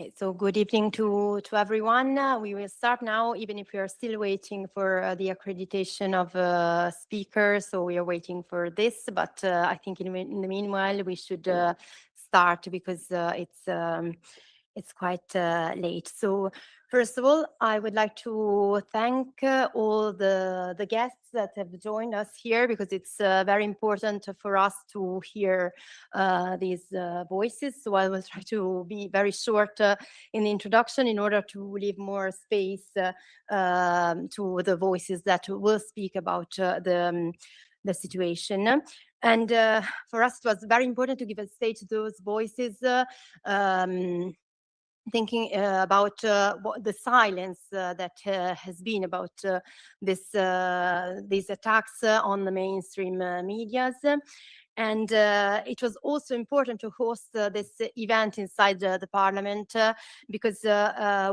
Okay, so good evening to everyone. We will start now, even if we are still waiting for the accreditation of speakers. So we are waiting for this, but I think in the meanwhile we should start because it's quite late. So first of all, I would like to thank all the guests that have joined us here, because it's very important for us to hear these voices. So I will try to be very short in the introduction in order to leave more space to the voices that will speak about the situation. And for us, it was very important to give a stage to those voices, thinking about the silence that has been about these attacks on the mainstream medias. And it was also important to host this event inside the parliament because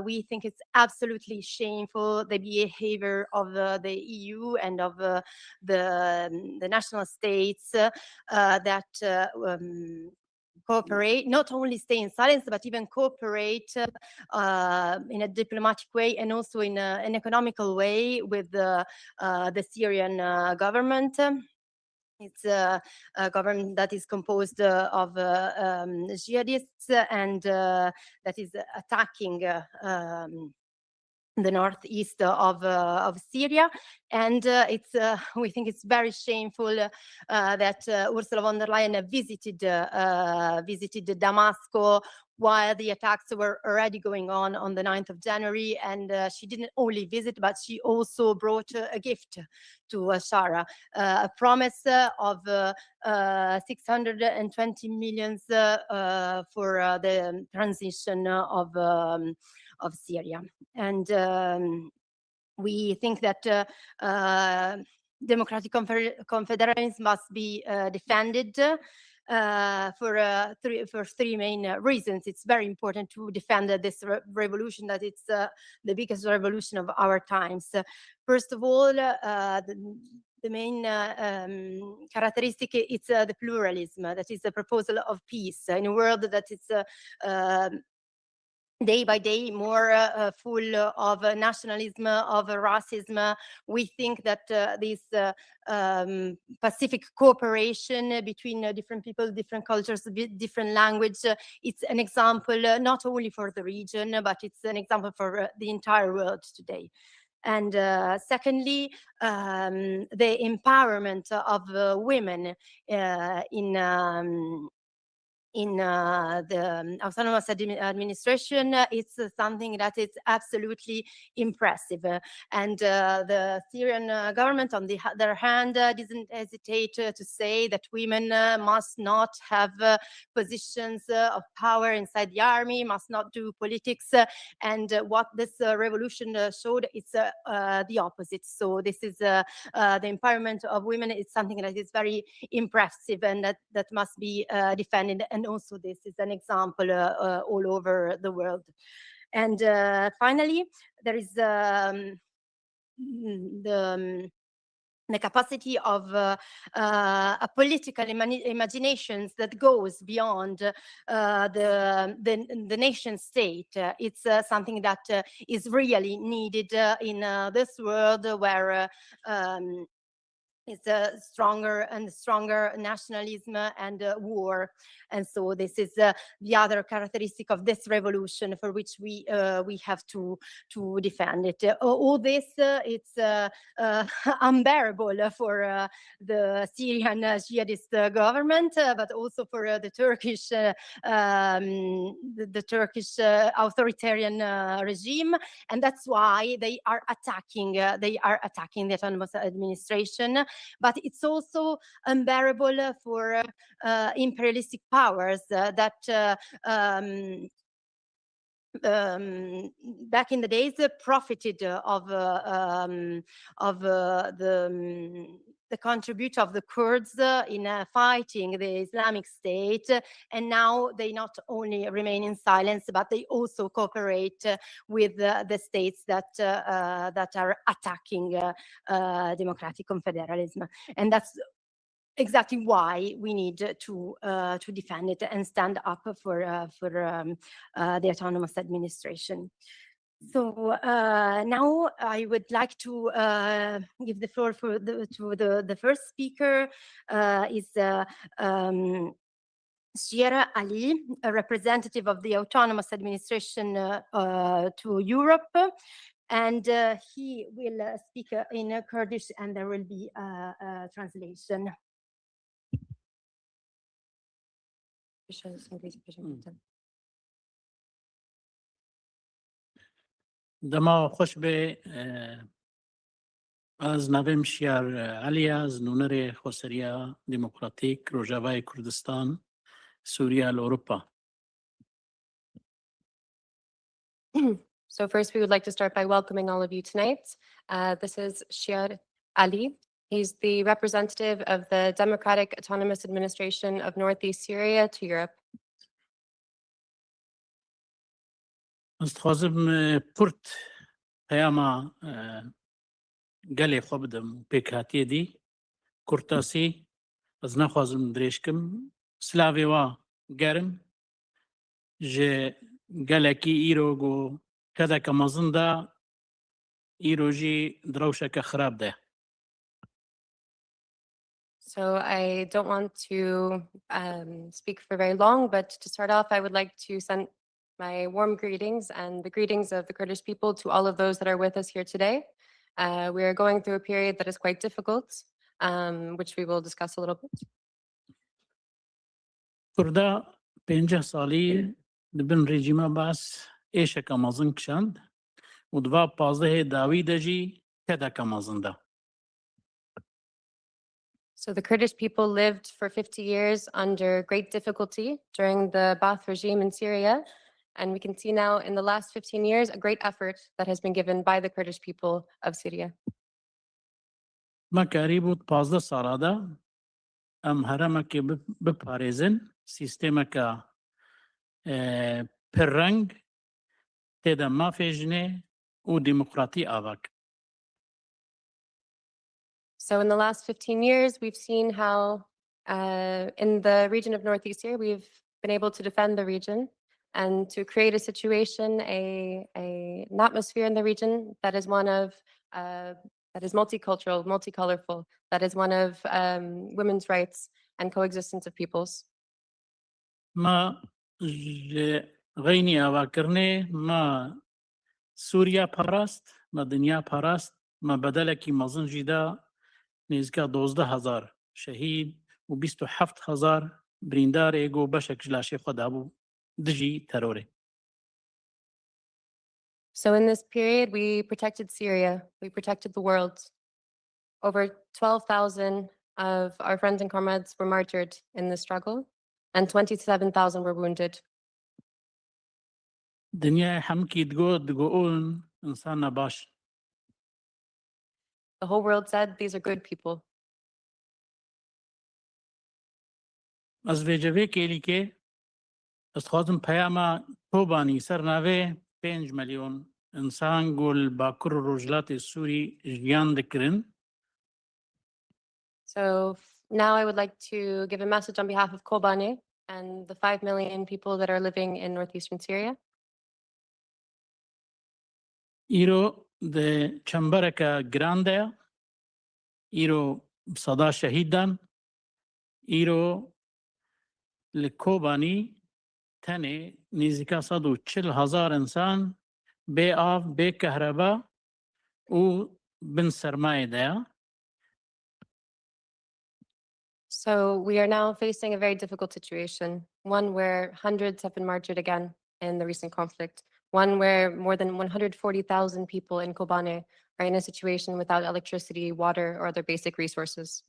we think it's absolutely shameful, the behavior of the EU and of the national states that cooperate, not only stay in silence, but even cooperate in a diplomatic way and also in an economical way with the Syrian government. It's a government that is composed of jihadists and that is attacking the northeast of Syria, and we think it's very shameful that Ursula von der Leyen visited Damascus while the attacks were already going on the 9th of January, and she didn't only visit, but she also brought a gift to Shara, a promise of 620 million for the transition of Syria. And we think that democratic confederalism must be defended for three main reasons. It's very important to defend this revolution, that it's the biggest revolution of our times. First of all, the main characteristic is the pluralism, that is the proposal of peace in a world that is day by day more full of nationalism, of racism. We think that this pacific cooperation between different people, different cultures, different language, it's an example not only for the region, but it's an example for the entire world today. And secondly, the empowerment of women in the autonomous administration, it's something that is absolutely impressive. And the Syrian government, on the other hand, doesn't hesitate to say that women must not have positions of power inside the army, must not do politics. And what this revolution showed, it's the opposite. So this is the empowerment of women. It's something that is very impressive and that must be defended. And also this is an example all over the world. And finally, there is the capacity of a political imaginations that goes beyond the nation state. It's something that is really needed in this world where it's a stronger and stronger nationalism and war. And so this is the other characteristic of this revolution for which we have to defend it. All this, it's unbearable for the Syrian jihadist government, but also for the Turkish authoritarian regime. And that's why they are attacking the autonomous administration. But it's also unbearable for imperialistic powers that back in the days profited of the contribution of the Kurds in fighting the Islamic State, and now they not only remain in silence, but they also cooperate with the states that are attacking democratic confederalism. And that's exactly why we need to defend it and stand up for the autonomous administration. So now I would like to give the floor to the first speaker, is Sierra Ali, a representative of the autonomous administration to Europe. And he will speak in Kurdish, and there will be a translation. دما خوش به از نویم شیار علی از نونر خسریا دموکراتیک روجاوای کردستان سوریا اروپا. So first, we would like to start by welcoming all of you tonight. This is Shiar Ali. He's the representative of the Democratic Autonomous Administration of Northeast Syria to Europe. از خوازم پرت پیاما گلی خوب بدم پیکاتی دی کرتاسی از نخوازم دریشکم سلاوی و گرم ج گلکی ایرو گو کدا کمازن دا ایرو جی دروشک خراب ده. So I don't want to speak for very long, but to start off, I would like to send my warm greetings and the greetings of the Kurdish people to all of those that are with us here today. We are going through a period that is quite difficult, which we will discuss a little bit. کردا 50 سالی دبن رژیم باس ایش کمازن کشند و دوا 15 داوی دجی کدا کمازن دا. So the Kurdish people lived for 50 years under great difficulty during the Ba'ath regime in Syria. And we can see now in the last 15 years, a great effort that has been given by the Kurdish people of Syria. ما کاری بود 15 ساله دا ام هرم که بپارێزن سیستێمەکە پررەنگ تێدا مافێژنێ و دیموکراتی ئاواک. So in the last 15 years, we've seen how in the region of Northeast Syria, we've been able to defend the region and to create a situation, an atmosphere in the region that is one of, that is multicultural, multicolorful, that is one of women's rights and coexistence of peoples. ما غینی ئاواکردنێ ما سووریا پاراست ما دنیا پاراست ما بەدەلێکی مەزنجی دا نێزگا 12,000 شەهید و 27,000 بریندارێک و بەشێک لاشێ خۆدا بوو دژی تەرۆرێ. So in this period, we protected Syria, we protected the world. Over 12,000 of our friends and comrades were martyred in this struggle, and 27,000 were wounded. دنیای هەمکی دگۆن ئینسان نەباش. The whole world said, these are good people. ئەس vêcevê kêlîkê ez dixwazim peyama Kobanî ser navê 5 milyon insan gol Bakur û Rojhilatê Sûrî jiyan dikirin. So now I would like to give a message on behalf of Kobane and the 5 million people that are living in northeastern Syria. îro di çembereka giran de ye, îro seda şehîd dan, îro li Kobanî tenê nêzîka 140,000 insan bê av, bê kehreba û bin sermayê de ye. So we are now facing a very difficult situation, one where hundreds have been martyred again in the recent conflict, one where more than 140,000 people in Kobane are in a situation without electricity, water, or other basic resources.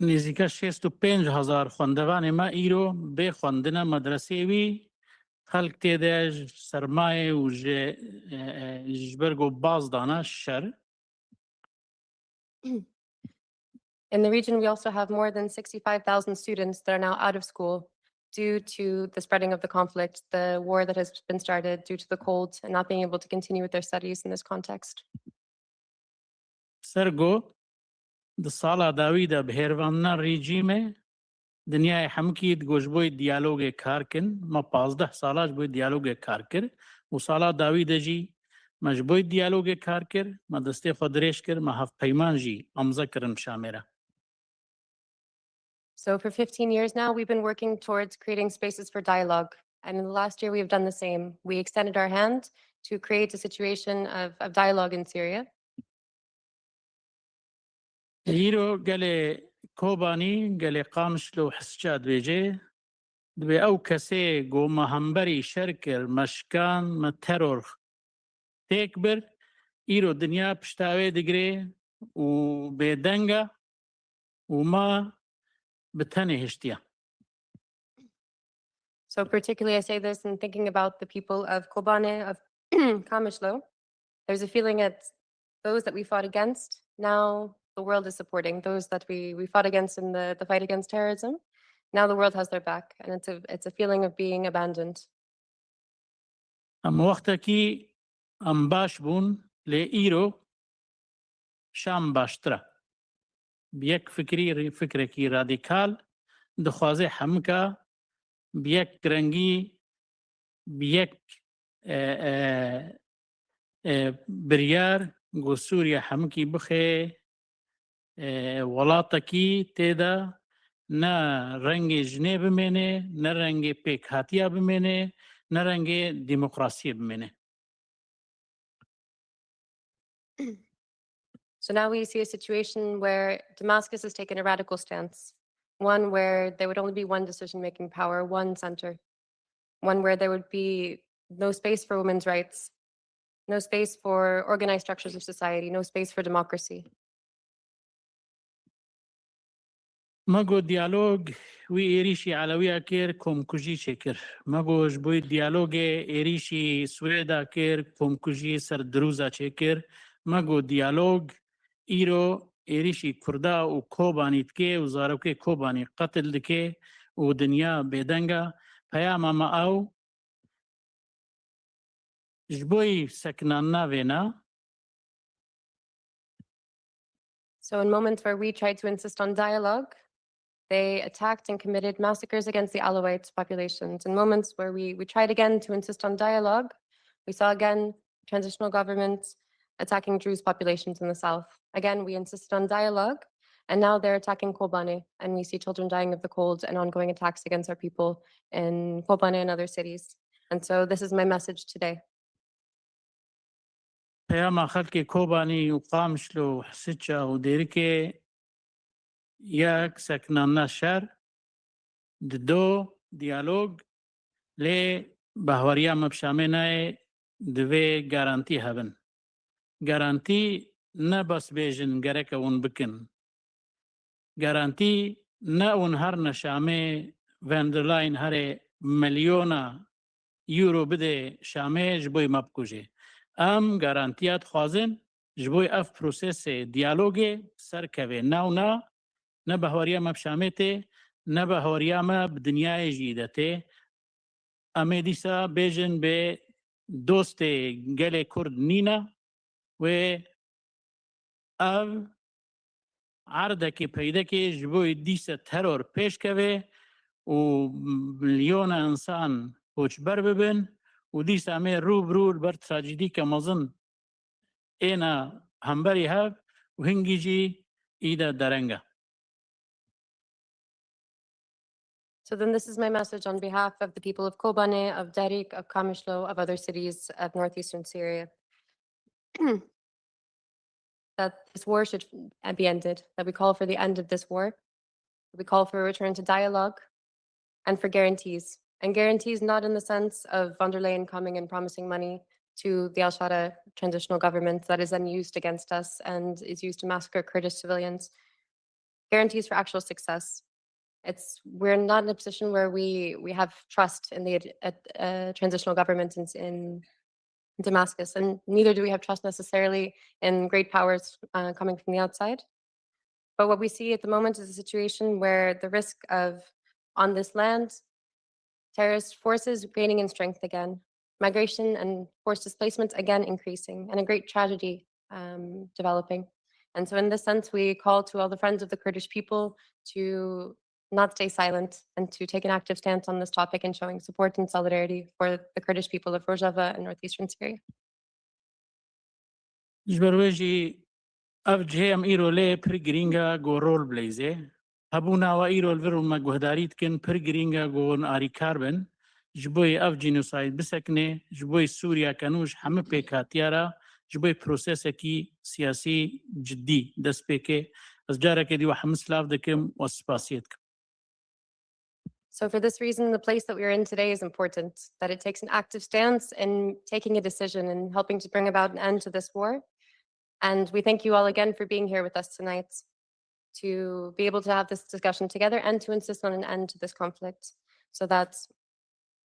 نزدیکا 65,000 خوندوان ما ایرو به خواندن مدرسه وی خلق تیده سرمایه و جبرگو باز دانه شر. In the region, we also have more than 65,000 students that are now out of school due to the spreading of the conflict, the war that has been started due to the cold and not being able to continue with their studies in this context. سرگو د سالا داویدا بهرواننا رژیمه دنیای حمکی دگوش بوی دیالوگ کار کن ما 15 سالاش بوی دیالوگ کار کر و سالا داویدا جی مج بوی دیالوگ کار کر ما دسته خودریش کر ما هف پیمان جی امزا کرن شامره. So for 15 years now, we've been working towards creating spaces for dialogue. And in the last year, we have done the same. We extended our hand to create a situation of dialogue in Syria. ایرو گله کوبانی گله قامشلو حسجاد بیجه دبی او کسی گو مهمبری شرکر مشکان ما ترور تکبر ایرو دنیا پشتاوی دگره و بدنگا و ما بتنه هشتیا. So particularly, I say this in thinking about the people of Kobane, of Kamishlo. There's a feeling that those that we fought against, now the world is supporting. Those that we fought against in the fight against terrorism, now the world has their back. And it's a feeling of being abandoned. ام وقتا کی ام باش بون لی ایرو شام باشتره بیک فکری کی رادیکال دخوازه حمکا بیک رنگی بیک بریار گو سوریا حمکی بخه ولاتا کی تیدا نه رنگ جنه بمینه نه رنگ پیک هاتیا بمینه نه رنگ دموکراسی بمینه. So now we see a situation where Damascus has taken a radical stance, one where there would only be one decision-making power, one center, one where there would be no space for women's rights, no space for organized structures of society, no space for democracy. مگو دیالوگ وی ایریشی علوی کر کمکجی چکر مگو جبوی دیالوگ ایریشی سویدا کر کمکجی سر دروزا چکر مگو دیالوگ ایرو ایریشی کردا و کوبانیت که و زاروک کوبانی قتل دکه و دنیا بدنگا پیام ما او جبوی سکنان ناوینا. So in moments where we tried to insist on dialogue, they attacked and committed massacres against the Alawite populations. In moments where we tried again to insist on dialogue, we saw again transitional governments attacking Druze populations in the south. Again, we insisted on dialogue, and now they're attacking Kobane, and we see children dying of the cold and ongoing attacks against our people in Kobane and other cities. And so this is my message today. پیام خلق کوبانی و قامشلو حسچا و دیرکه یک سکنان شهر دو دیالوگ لی بهوریا مبشامه نه دوی گارانتی هبن. گارانتی نه بس بیجن گرک اون بکن. گارانتی نه اون هر نشامه وندرلاین هر ملیونا یورو بده شامه جبوی مبکوجه. ام گارانتیات خوازن جبوی اف پروسس دیالوگ سرکوه ناونا نه بهوریا مبشامه ته نه بهوریا مب دنیای جیده ته امی دیسا بیجن به دوست گل کرد نینا و او عرضه که پیدا که جبوی دیسا ترور پیش کوه و میلیون انسان پوچبر ببن و دیسا امی روبرو بر تراجیدی که مزن اینا همبری هف و هنگی جی ایده درنگه. So then this is my message on behalf of the people of Kobane, of Darik, of Kamishlo, of other cities of northeastern Syria. That this war should be ended, that we call for the end of this war. We call for a return to dialogue and for guarantees. And guarantees not in the sense of von der Leyen coming and promising money to the al-Shara transitional government that is then used against us and is used to massacre Kurdish civilians. Guarantees for actual success. We're not in a position where we have trust in the transitional government in Damascus, and neither do we have trust necessarily in great powers coming from the outside. But what we see at the moment is a situation where the risk of, on this land, terrorist forces gaining in strength again, migration and forced displacement again increasing, and a great tragedy developing. And so in this sense, we call to all the friends of the Kurdish people to not stay silent and to take an active stance on this topic and showing support and solidarity for the Kurdish people of Rojava and northeastern Syria. جبرويجي أفجه أم إيرو لي برجرينجا جورول بليزه هبونا وإيرو الفيرو ما جهداريت كن برجرينجا جون آري كاربن جبوي أف جينوسايد بسكنة جبوي سوريا كانوش حمل بيكاتيارا جبوي بروسيسكي سياسي جدي دس بيكي أسجارة كدي وحمس لاف دكم وسباسيتكم. So for this reason, the place that we're in today is important, that it takes an active stance in taking a decision and helping to bring about an end to this war. And we thank you all again for being here with us tonight to be able to have this discussion together and to insist on an end to this conflict so that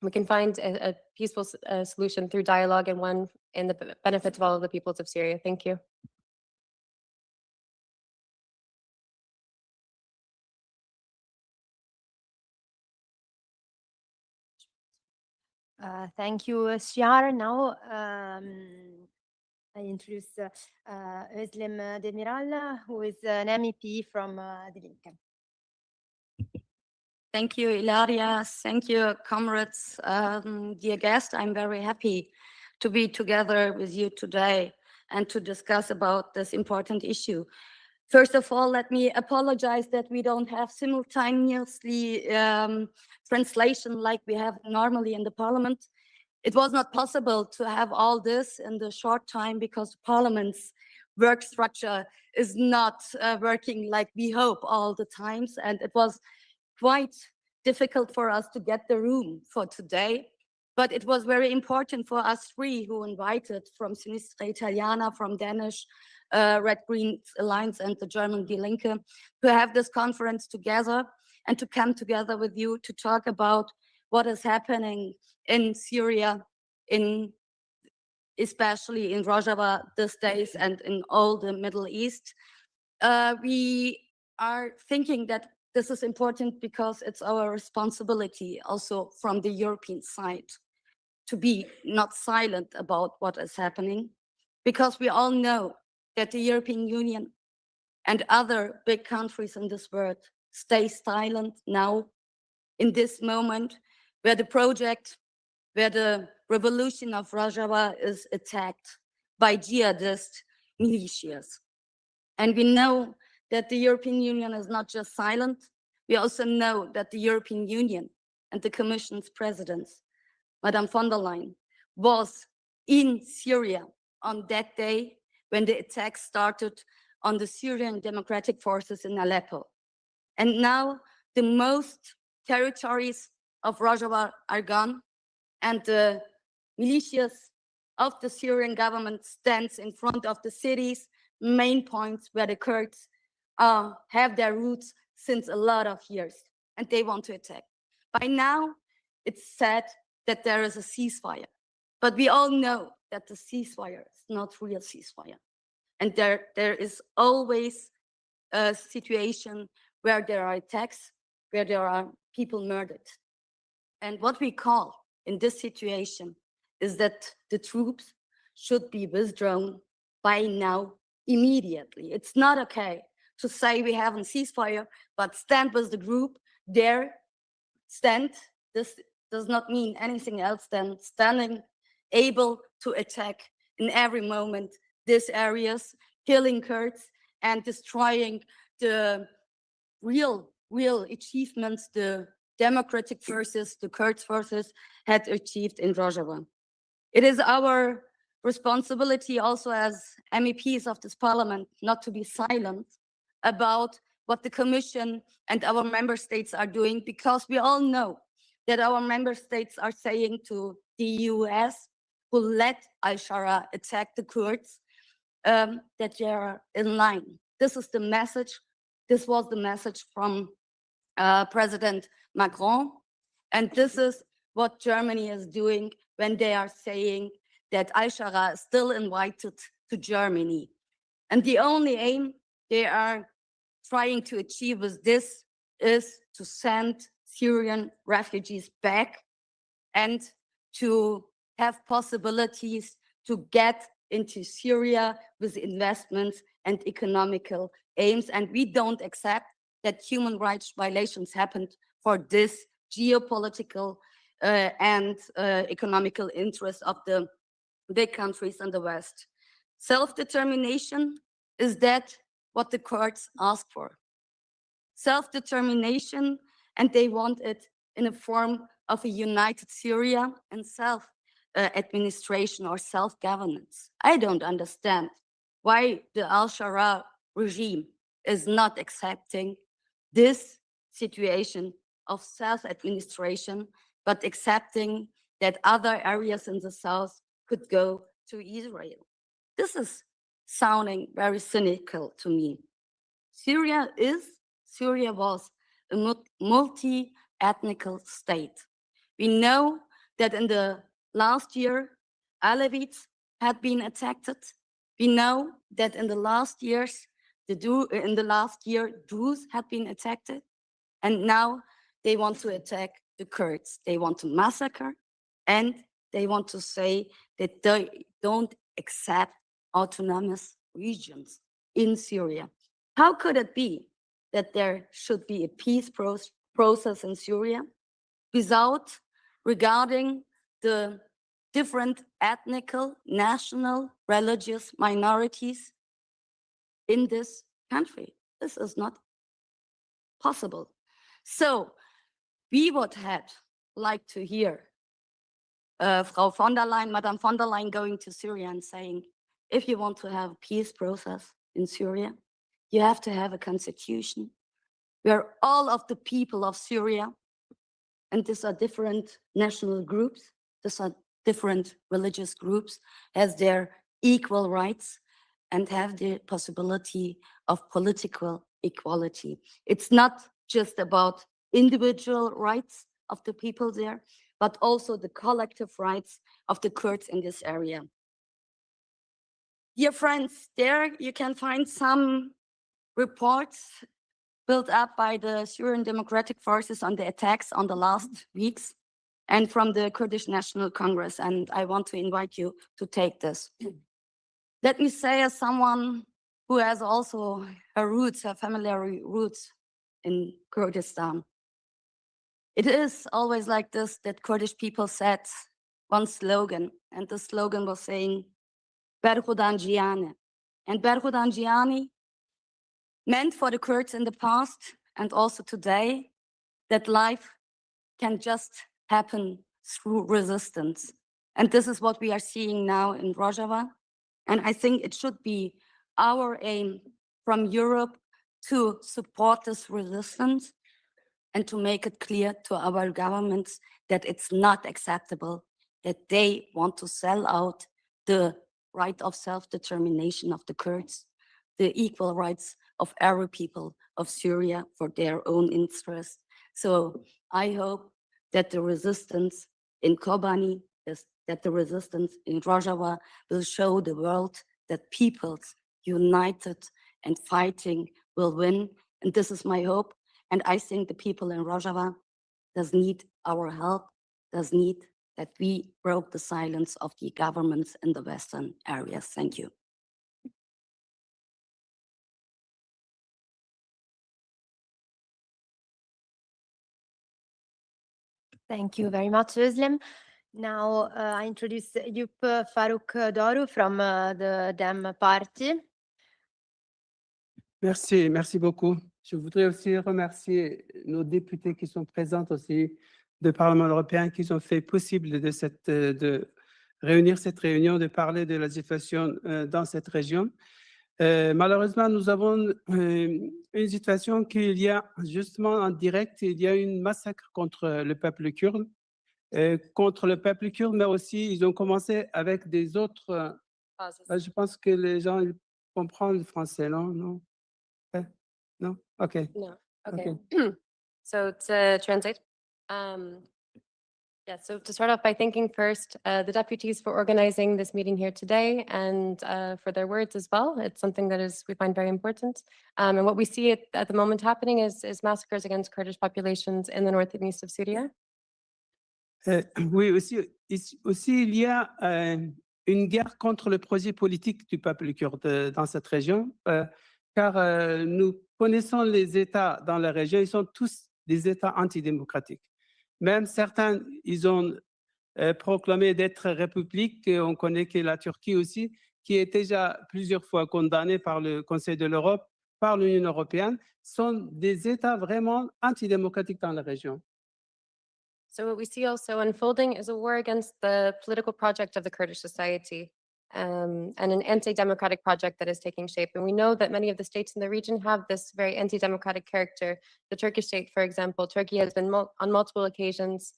we can find a peaceful solution through dialogue and one in the benefit of all of the peoples of Syria. Thank you. Thank you, Shiar. Now I introduce Özlem Demiral, who is an MEP from Die Linke. Thank you, Ilaria. Thank you, comrades. Dear guest, I'm very happy to be together with you today and to discuss about this important issue. First of all, let me apologize that we don't have simultaneously translation like we have normally in the parliament. It was not possible to have all this in the short time because the parliament's work structure is not working like we hope all the times. And it was quite difficult for us to get the room for today. But it was very important for us three who invited from Sinistra Italiana, from Danish Red Green Alliance and the German Die Linke to have this conference together and to come together with you to talk about what is happening in Syria, especially in Rojava these days and in all the Middle East. We are thinking that this is important because it's our responsibility also from the European side to be not silent about what is happening, because we all know that the European Union and other big countries in this world stay silent now in this moment where the revolution of Rojava is attacked by jihadist militias. And we know that the European Union is not just silent. We also know that the European Union and the Commission's president, Madame von der Leyen, was in Syria on that day when the attack started on the Syrian Democratic Forces in Aleppo. And now the most territories of Rojava are gone, and the militias of the Syrian government stands in front of the cities, main points where the Kurds have their roots since a lot of years, and they want to attack. By now, it's said that there is a ceasefire, but we all know that the ceasefire is not real ceasefire. And there is always a situation where there are attacks, where there are people murdered. And what we call in this situation is that the troops should be withdrawn by now, immediately. It's not okay to say we have a ceasefire, but stand with the group there, stand. This does not mean anything else than standing, able to attack in every moment these areas, killing Kurds and destroying the real achievements the democratic forces, the Kurds forces had achieved in Rojava. It is our responsibility also as MEPs of this parliament not to be silent about what the Commission and our member states are doing, because we all know that our member states are saying to the US, who let al-Shara attack the Kurds, that they are in line. This is the message. This was the message from President Macron. And this is what Germany is doing when they are saying that al-Shara is still invited to Germany. And the only aim they are trying to achieve with this is to send Syrian refugees back and to have possibilities to get into Syria with investments and economical aims. And we don't accept that human rights violations happened for this geopolitical and economical interests of the big countries in the West. Self-determination, is that what the Kurds ask for? Self-determination, and they want it in a form of a united Syria and self-administration or self-governance. I don't understand why the al-Sharaa regime is not accepting this situation of self-administration, but accepting that other areas in the south could go to Israel. This is sounding very cynical to me. Syria was a multi-ethnical state. We know that in the last year, Alevites had been attacked. We know that in the last year, Druze had been attacked. And now they want to attack the Kurds. They want to massacre, and they want to say that they don't accept autonomous regions in Syria. How could it be that there should be a peace process in Syria without regarding the different ethnical, national, religious minorities in this country? This is not possible. So we would have liked to hear Frau von der Leyen, Madame von der Leyen going to Syria and saying, if you want to have a peace process in Syria, you have to have a constitution where all of the people of Syria, and these are different national groups, these are different religious groups, has their equal rights and have the possibility of political equality. It's not just about individual rights of the people there, but also the collective rights of the Kurds in this area. Dear friends, there you can find some reports built up by the Syrian Democratic Forces on the attacks on the last weeks and from the Kurdish National Congress, and I want to invite you to take this. Let me say, as someone who has also her roots, her family roots in Kurdistan, it is always like this that Kurdish people said one slogan, and the slogan was saying, Berhudan Giane. And Berhudan Giani meant for the Kurds in the past and also today that life can just happen through resistance. And this is what we are seeing now in Rojava. And I think it should be our aim from Europe to support this resistance and to make it clear to our governments that it's not acceptable, that they want to sell out the right of self-determination of the Kurds, the equal rights of every people of Syria for their own interests. So I hope that the resistance in Kobani, that the resistance in Rojava will show the world that peoples united and fighting will win. And this is my hope. And I think the people in Rojava does need our help, does need that we broke the silence of the governments in the Western areas. Thank you. Thank you very much, Özlem. Now I introduce Yup Farouk Doru from the Dem Party. Merci beaucoup. Je voudrais aussi remercier nos députés qui sont présents aussi du Parlement européen qui ont fait possible de réunir cette réunion, de parler de la situation dans cette région. Malheureusement, nous avons une situation qu'il y a justement en direct, il y a une massacre contre le peuple kurde, mais aussi ils ont commencé avec des autres. Je pense que les gens ils comprennent le français, non? No? Okay. No. Okay. So to translate, yeah, so to start off by thanking first the deputies for organizing this meeting here today and for their words as well. It's something that we find very important. And what we see at the moment happening is massacres against Kurdish populations in the north and east of Syria. Oui, aussi il y a une guerre contre le projet politique du peuple kurde dans cette région, car nous connaissons les États dans la région, ils sont tous des États antidémocratiques. Même certains, ils ont proclamé d'être république. On connaît que la Turquie aussi, qui est déjà plusieurs fois condamnée par le Conseil de l'Europe, par l'Union européenne, sont des États vraiment antidémocratiques dans la région. So what we see also unfolding is a war against the political project of the Kurdish society, and an anti-democratic project that is taking shape. And we know that many of the states in the region have this very anti-democratic character. The Turkish state, for example, Turkey has been on multiple occasions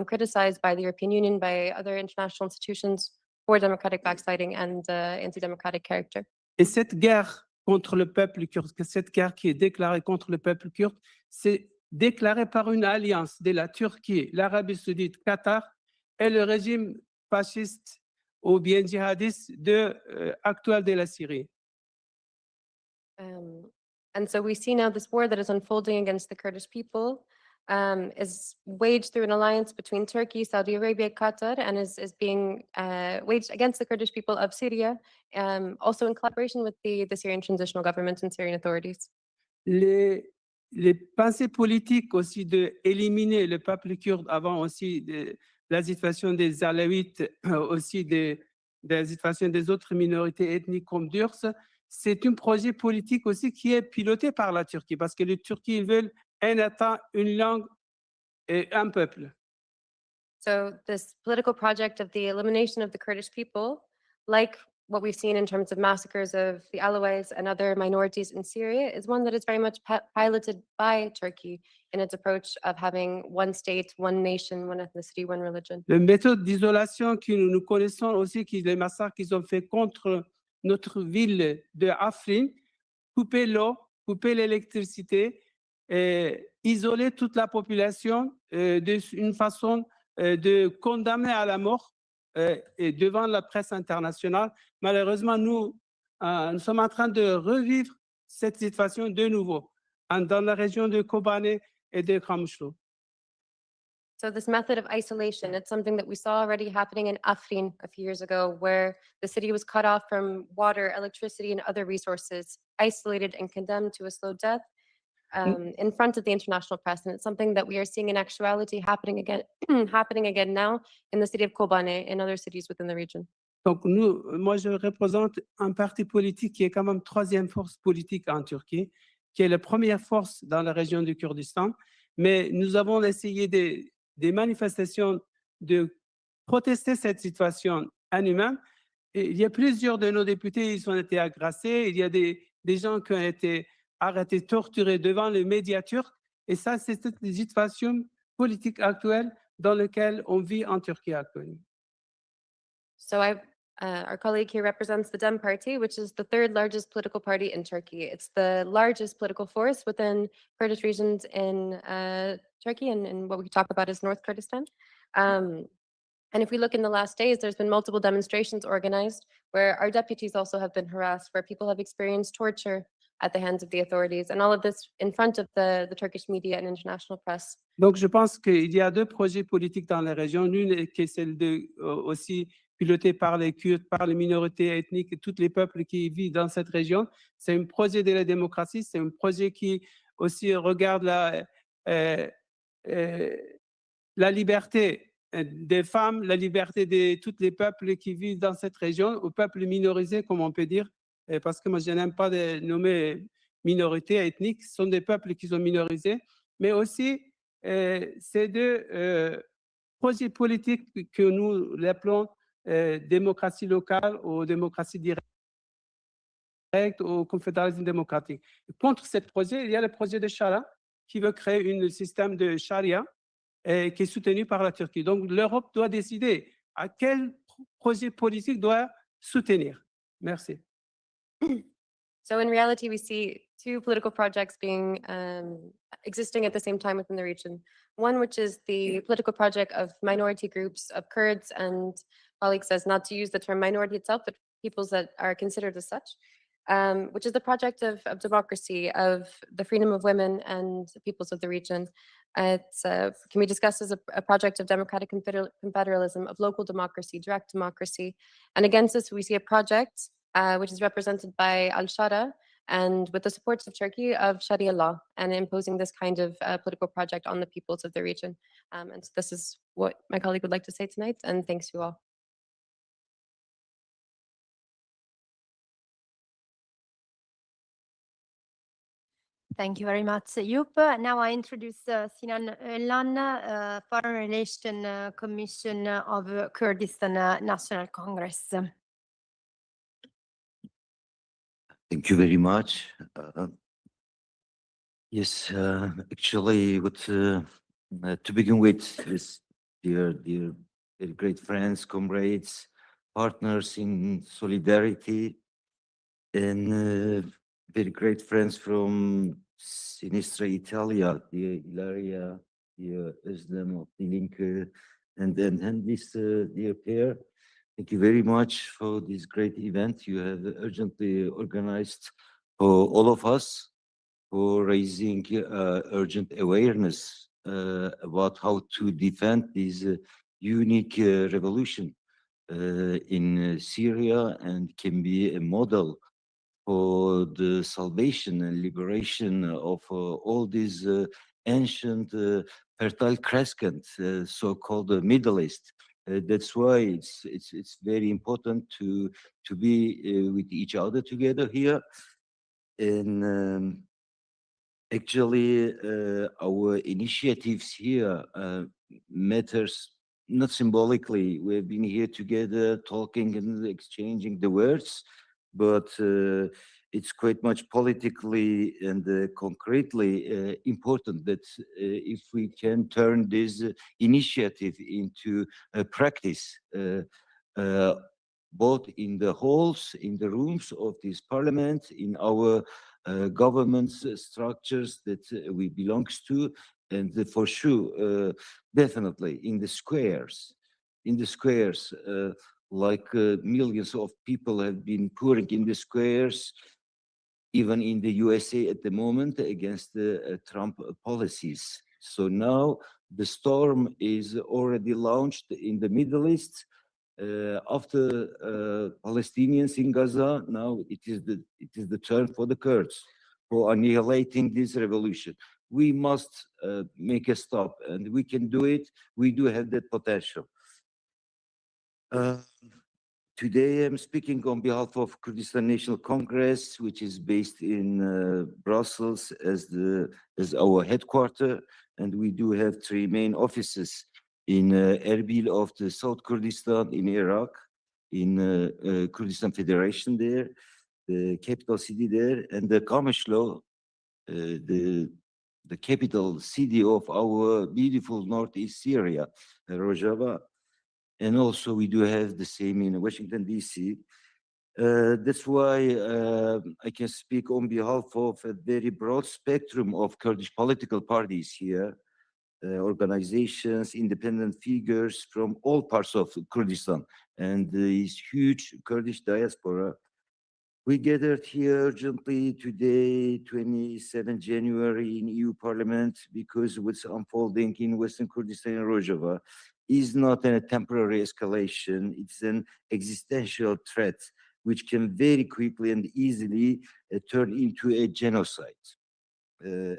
criticized by the European Union, by other international institutions for democratic backsliding and anti-democratic character. Et cette guerre contre le peuple kurde, cette guerre qui est déclarée contre le peuple kurde, c'est déclaré par une alliance de la Turquie, l'Arabie saoudite, Qatar et le régime fasciste ou bien djihadiste actuel de la Syrie. And so we see now this war that is unfolding against the Kurdish people is waged through an alliance between Turkey, Saudi Arabia, Qatar, and is being waged against the Kurdish people of Syria, also in collaboration with the Syrian transitional government and Syrian authorities. Les pensées politiques aussi d'éliminer le peuple kurde avant aussi la situation des Alaouites, aussi la situation des autres minorités ethniques comme Durs, c'est un projet politique aussi qui est piloté par la Turquie, parce que les Turcs ils veulent un État, une langue et un peuple. So this political project of the elimination of the Kurdish people, like what we've seen in terms of massacres of the Alawites and other minorities in Syria, is one that is very much piloted by Turkey in its approach of having one state, one nation, one ethnicity, one religion. La méthode d'isolation que nous connaissons aussi, les massacres qu'ils ont fait contre notre ville de Afrin, couper l'eau, couper l'électricité, isoler toute la population d'une façon de condamner à la mort et devant la presse internationale. Malheureusement, nous sommes en train de revivre cette situation de nouveau dans la région de Kobane et de Kamshlo. So this method of isolation, it's something that we saw already happening in Afrin a few years ago, where the city was cut off from water, electricity, and other resources, isolated and condemned to a slow death in front of the international press. And it's something that we are seeing in actuality happening again now in the city of Kobane and other cities within the region. Donc moi, je représente un parti politique qui est quand même troisième force politique en Turquie, qui est la première force dans la région du Kurdistan. Mais nous avons essayé des manifestations de protester cette situation inhumaine. Et il y a plusieurs de nos députés, ils ont été agressés. Il y a des gens qui ont été arrêtés, torturés devant les médias turcs. Et ça, c'est cette situation politique actuelle dans laquelle on vit en Turquie actuellement. So our colleague here represents the Dem Party, which is the third largest political party in Turkey. It's the largest political force within Kurdish regions in Turkey and what we talk about as North Kurdistan. And if we look in the last days, there's been multiple demonstrations organized where our deputies also have been harassed, where people have experienced torture at the hands of the authorities, and all of this in front of the Turkish media and international press. Donc, je pense qu'il y a deux projets politiques dans la région. L'une qui est celle aussi pilotée par les Kurdes, par les minorités ethniques et tous les peuples qui vivent dans cette région. C'est un projet de la démocratie, c'est un projet qui aussi regarde la liberté des femmes, la liberté de tous les peuples qui vivent dans cette région, aux peuples minorisés, comme on peut dire, parce que moi, je n'aime pas de nommer minorités ethniques, ce sont des peuples qui sont minorisés, mais aussi, c'est deux projets politiques que nous l'appelons démocratie locale ou démocratie directe ou confédéralisme démocratique. Contre ce projet, il y a le projet de Sharia qui veut créer un système de Sharia qui est soutenu par la Turquie. Donc, l'Europe doit décider à quel projet politique doit soutenir. Merci. So in reality, we see two political projects being existing at the same time within the region. One, which is the political project of minority groups of Kurds, and colleague says not to use the term minority itself, but peoples that are considered as such. which is the project of democracy, of the freedom of women and the peoples of the region. It's can be discussed as a project of democratic confederalism, of local democracy, direct democracy. And against this, we see a project which is represented by Al-Shara, and with the supports of Turkey, of Sharia law, and imposing this kind of political project on the peoples of the region. And so this is what my colleague would like to say tonight, and thanks you all. Thank you very much, Yup. Now I introduce Sinan Öğlen, Foreign Relations Commission of Kurdistan National Congress. Thank you very much. Yes, actually, to begin with, is dear very great friends, comrades, partners in solidarity, and very great friends from Sinistra Italia, dear Ilaria, dear Özlem of Die Linke, and this dear Pierre. Thank you very much for this great event you have urgently organized for all of us, for raising urgent awareness about how to defend this unique revolution in Syria, and can be a model for the salvation and liberation of all these ancient fertile crescent, so-called Middle East. That's why it's very important to be with each other together here. And actually, our initiatives here matters not symbolically. We've been here together talking and exchanging the words, but it's quite much politically and concretely important that if we can turn this initiative into a practice, both in the halls, in the rooms of this parliament, in our government structures that we belongs to, and for sure, definitely in the squares. In the squares, like millions of people have been pouring in the squares, even in the USA at the moment, against the Trump policies. So now the storm is already launched in the Middle East. After Palestinians in Gaza, now it is the turn for the Kurds for annihilating this revolution. We must make a stop, and we can do it. We do have that potential. Today I'm speaking on behalf of Kurdistan National Congress, which is based in Brussels as our headquarters, and we do have 3 main offices in Erbil of the South Kurdistan in Iraq, in Kurdistan Federation there, the capital city there, and the Kamishlo, the capital city of our beautiful northeast Syria, Rojava. And also we do have the same in Washington, D.C. That's why I can speak on behalf of a very broad spectrum of Kurdish political parties here, organizations, independent figures from all parts of Kurdistan, and this huge Kurdish diaspora. We gathered here urgently today, 27 January in EU Parliament, because what's unfolding in Western Kurdistan and Rojava is not a temporary escalation, it's an existential threat, which can very quickly and easily turn into a genocide.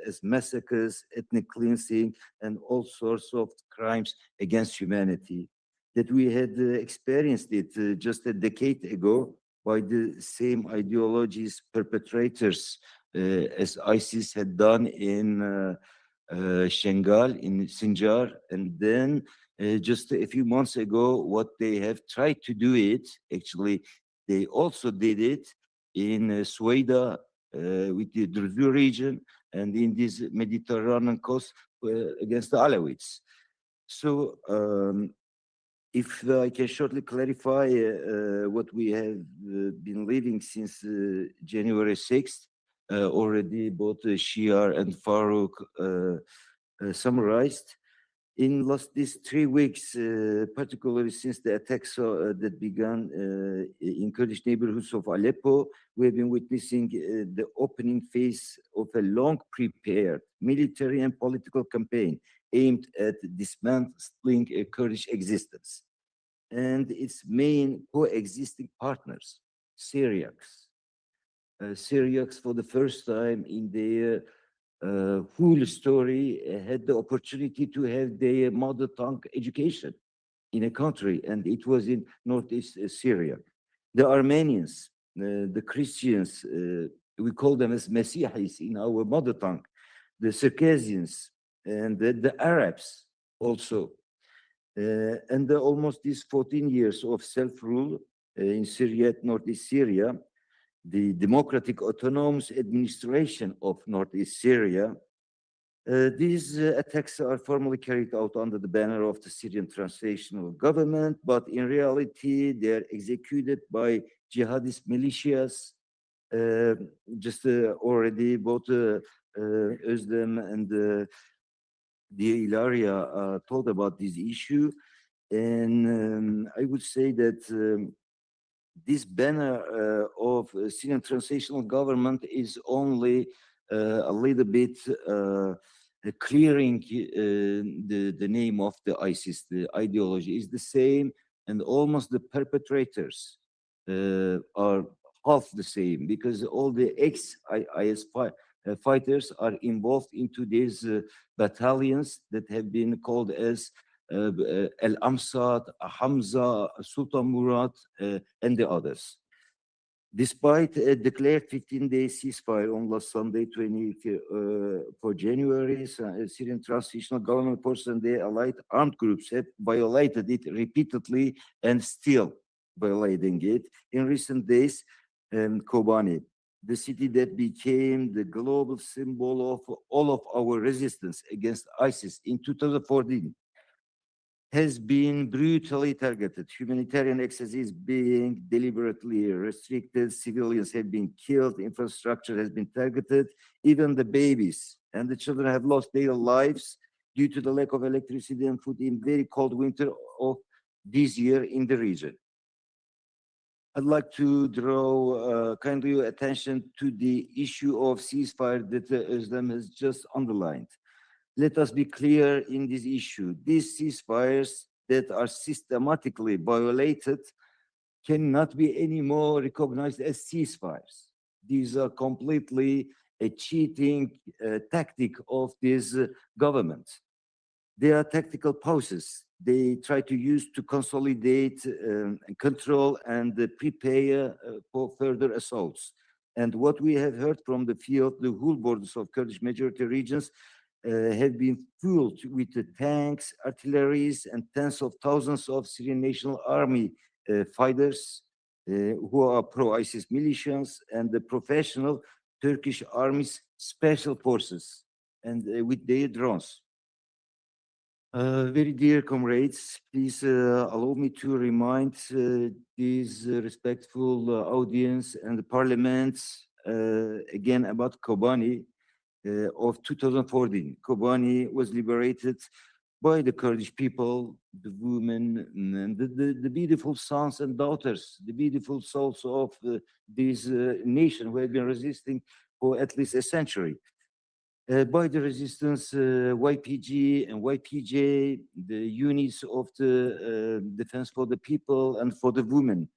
As massacres, ethnic cleansing, and all sorts of crimes against humanity, that we had experienced it just a decade ago by the same ideologies perpetrators as ISIS had done in Shengal, in Sinjar, and then just a few months ago, what they have tried to do it, actually, they also did it in Sueda with the Druze region, and in this Mediterranean coast against the Alawites. So if I can shortly clarify what we have been living since January 6th, already both Shiar and Farouk summarized. In these 3 weeks, particularly since the attacks that began in Kurdish neighborhoods of Aleppo, we have been witnessing the opening phase of a long prepared military and political campaign aimed at dismantling a Kurdish existence and its main coexisting partners, Syriacs. Syriacs, for the first time in their whole story, had the opportunity to have their mother tongue education in a country, and it was in northeast Syria. The Armenians, the Christians, we call them as Mesihis in our mother tongue, the Circassians, and the Arabs also. And almost these 14 years of self-rule in Syria, northeast Syria, the Democratic Autonomous Administration of Northeast Syria. These attacks are formally carried out under the banner of the Syrian Transitional Government, but in reality, they are executed by jihadist militias. Just already both Özlem and Ilaria told about this issue. And I would say that this banner of Syrian transitional government is only a little bit clearing the name of the ISIS. The ideology is the same, and almost the perpetrators are half the same, because all the ex-IS fighters are involved into these battalions that have been called as Al-Amsad, Hamza, Sultan Murad, and the others. Despite a declared 15-day ceasefire on last Sunday, 24 January, Syrian transitional government forces and their allied armed groups have violated it repeatedly and still violating it. In recent days, Kobani, the city that became the global symbol of all of our resistance against ISIS in 2014, has been brutally targeted. Humanitarian access is being deliberately restricted. Civilians have been killed. Infrastructure has been targeted. Even the babies and the children have lost their lives due to the lack of electricity and food in very cold winter of this year in the region. I'd like to draw kindly your attention to the issue of ceasefire that Özlem has just underlined. Let us be clear in this issue. These ceasefires that are systematically violated cannot be any more recognized as ceasefires. These are completely a cheating tactic of this government. They are tactical pauses. They try to use to consolidate, control, and prepare for further assaults. And what we have heard from the field, the whole borders of Kurdish majority regions have been filled with the tanks, artilleries, and tens of thousands of Syrian National Army fighters who are pro-ISIS militias, and the professional Turkish Army's special forces, and with their drones. Very dear comrades, please allow me to remind this respectful audience and the parliament again about Kobani of 2014. Kobani was liberated by the Kurdish people, the women, and the beautiful sons and daughters, the beautiful souls of this nation who had been resisting for at least a century. By the resistance, YPG and YPJ, the units of the Defense for the People and for the Women,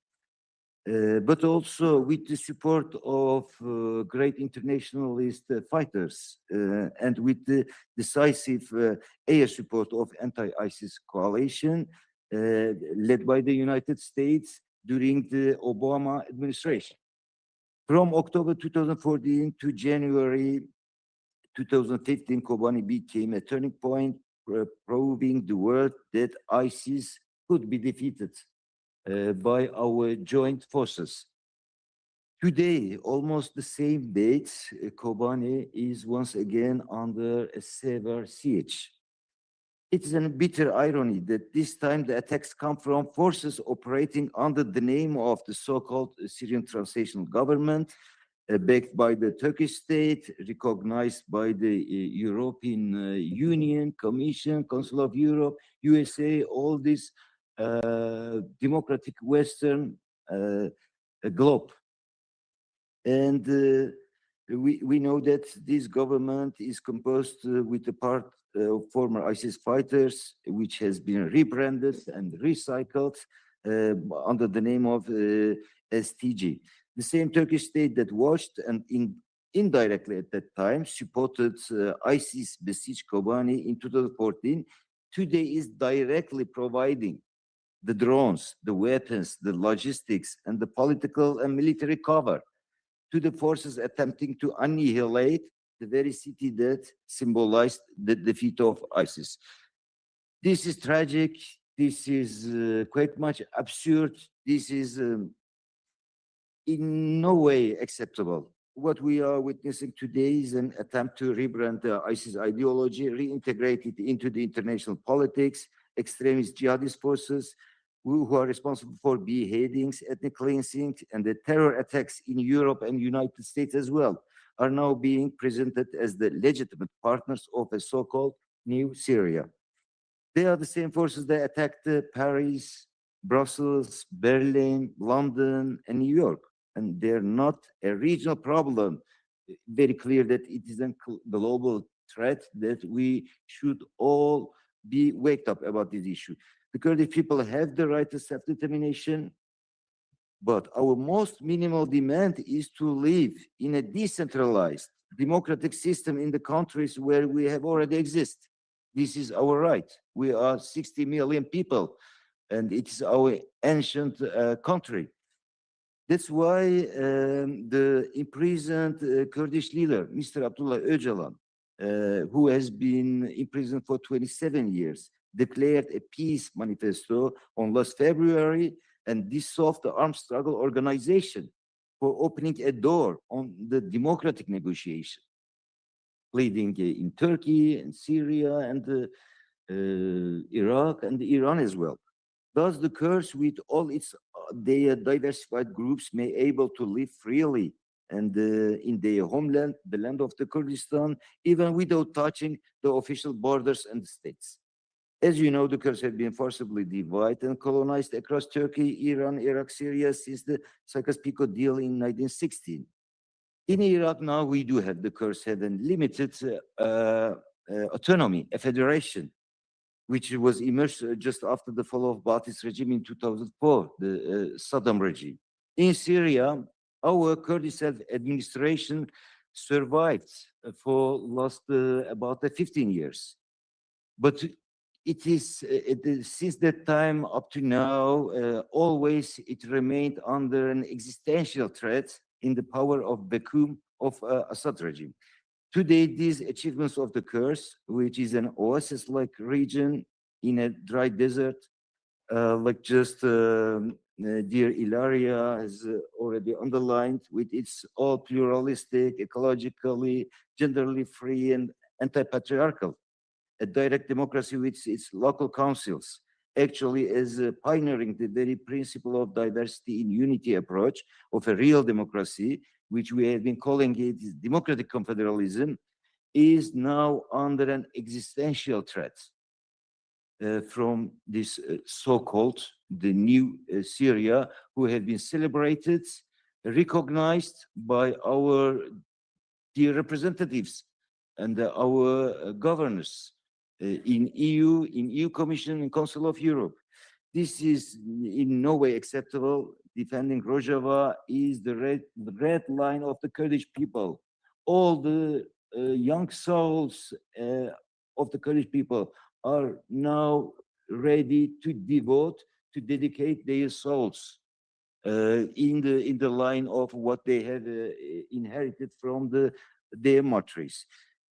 but also with the support of great internationalist fighters and with the decisive air support of anti-ISIS coalition led by the United States during the Obama administration. From October 2014 to January 2015, Kobani became a turning point, proving the world that ISIS could be defeated by our joint forces. Today, almost the same date, Kobani is once again under a severe siege. It is a bitter irony that this time the attacks come from forces operating under the name of the so-called Syrian Transitional Government, backed by the Turkish state, recognized by the European Union, Commission, Council of Europe, USA, all this democratic Western globe. And we know that this government is composed with a part of former ISIS fighters, which has been rebranded and recycled under the name of STG. The same Turkish state that watched and indirectly at that time supported ISIS besieged Kobani in 2014, today is directly providing the drones, the weapons, the logistics, and the political and military cover to the forces attempting to annihilate the very city that symbolized the defeat of ISIS. This is tragic. This is quite much absurd. This is in no way acceptable. What we are witnessing today is an attempt to rebrand the ISIS ideology, reintegrate it into the international politics, extremist jihadist forces who are responsible for beheadings, ethnic cleansing, and the terror attacks in Europe and United States as well, are now being presented as the legitimate partners of a so-called new Syria. They are the same forces that attacked Paris, Brussels, Berlin, London, and New York. And they're not a regional problem. Very clear that it is a global threat that we should all be waked up about this issue. The Kurdish people have the right to self-determination, but our most minimal demand is to live in a decentralized democratic system in the countries where we have already exist. This is our right. We are 60 million people, and it is our ancient country. That's why the imprisoned Kurdish leader, Mr. Abdullah Öcalan, who has been imprisoned for 27 years, declared a peace manifesto on last February and dissolved the armed struggle organization for opening a door on the democratic negotiation, leading in Turkey and Syria and Iraq and Iran as well. Thus, the Kurds, with all its their diversified groups, may able to live freely and in their homeland, the land of the Kurdistan, even without touching the official borders and the states. As you know, the Kurds have been forcibly divided and colonized across Turkey, Iran, Iraq, Syria since the Sykes-Picot deal in 1916. In Iraq now, we do have the Kurds have a limited autonomy, a federation, which was emerged just after the fall of Ba'athist regime in 2004, the Saddam regime. In Syria, our Kurdish self-administration survived for last about 15 years. But it is since that time up to now, always it remained under an existential threat in the power of Bakum of Assad regime. Today, these achievements of the Kurds, which is an oasis-like region in a dry desert, like just dear Ilaria has already underlined, with its all pluralistic, ecologically, genderly free, and anti-patriarchal, a direct democracy with its local councils, actually is pioneering the very principle of diversity in unity approach of a real democracy, which we have been calling it democratic confederalism, is now under an existential threat from this so-called the new Syria, who have been celebrated, recognized by our dear representatives and our governors in EU Commission and Council of Europe. This is in no way acceptable. Defending Rojava is the red line of the Kurdish people. All the young souls of the Kurdish people are now ready to dedicate their souls in the line of what they have inherited from their martyrs.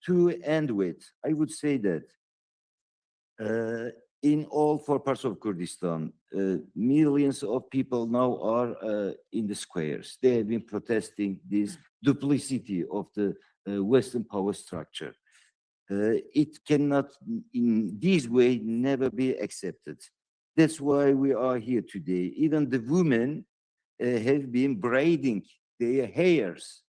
To end with, I would say that in all four parts of Kurdistan, millions of people now are in the squares. They have been protesting this duplicity of the Western power structure. It cannot, in this way, never be accepted. That's why we are here today. Even the women have been braiding their hairs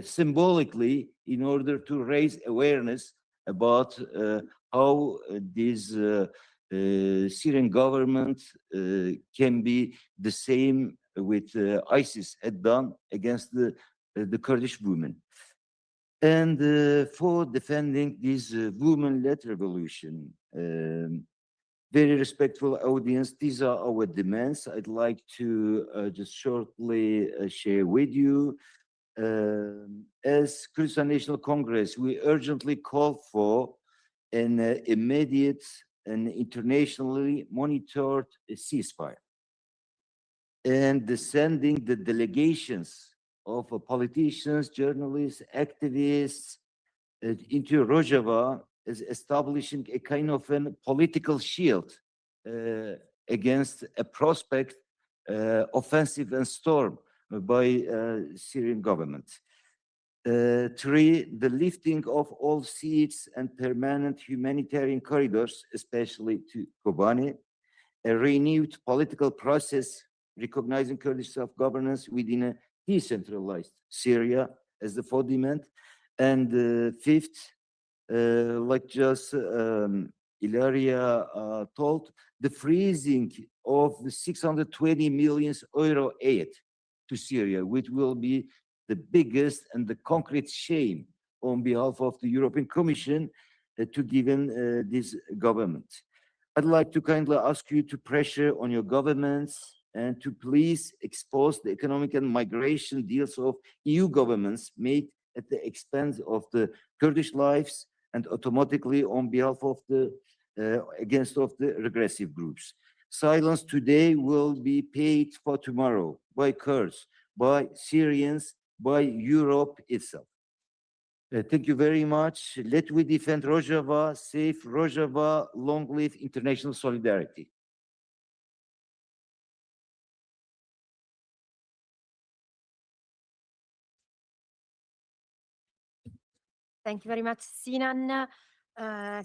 symbolically in order to raise awareness about how this Syrian government can be the same with ISIS had done against the Kurdish women. And for defending this women-led revolution, very respectful audience, these are our demands. I'd like to just shortly share with you. As Kurdistan National Congress, we urgently call for an immediate and internationally monitored ceasefire, and sending the delegations of politicians, journalists, activists into Rojava, is establishing a kind of a political shield against a prospect offensive and storm by Syrian government. 3, the lifting of all siege and permanent humanitarian corridors, especially to Kobani, a renewed political process recognizing Kurdish self-governance within a decentralized Syria as the 4th demand. And 5th, like just Ilaria told, the freezing of the 620 million euro aid to Syria, which will be the biggest and the concrete shame on behalf of the European Commission to given this government. I'd like to kindly ask you to pressure on your governments and to please expose the economic and migration deals of EU governments made at the expense of the Kurdish lives and automatically on behalf of the against of the regressive groups. Silence today will be paid for tomorrow by Kurds, by Syrians, by Europe itself. Thank you very much. Let we defend Rojava, save Rojava, long live international solidarity. Thank you very much, Sinan.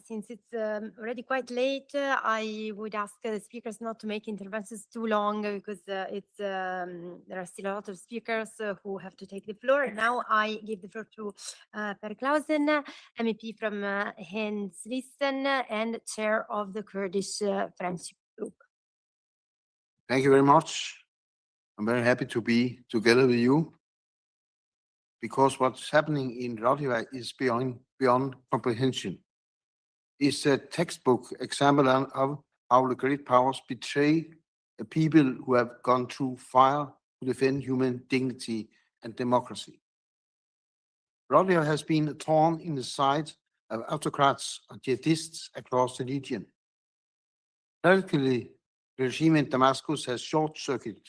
Since it's already quite late, I would ask the speakers not to make interventions too long because there are still a lot of speakers who have to take the floor. Now I give the floor to Per Clausen, MEP from Henslisten and chair of the Kurdish Friendship Group. Thank you very much. I'm very happy to be together with you because what's happening in Rojava is beyond comprehension. It's a textbook example of how the great powers betray the people who have gone through fire to defend human dignity and democracy. Rojava has been a thorn in the side of autocrats and jihadists across the region. Tragically, the regime in Damascus has short-circuited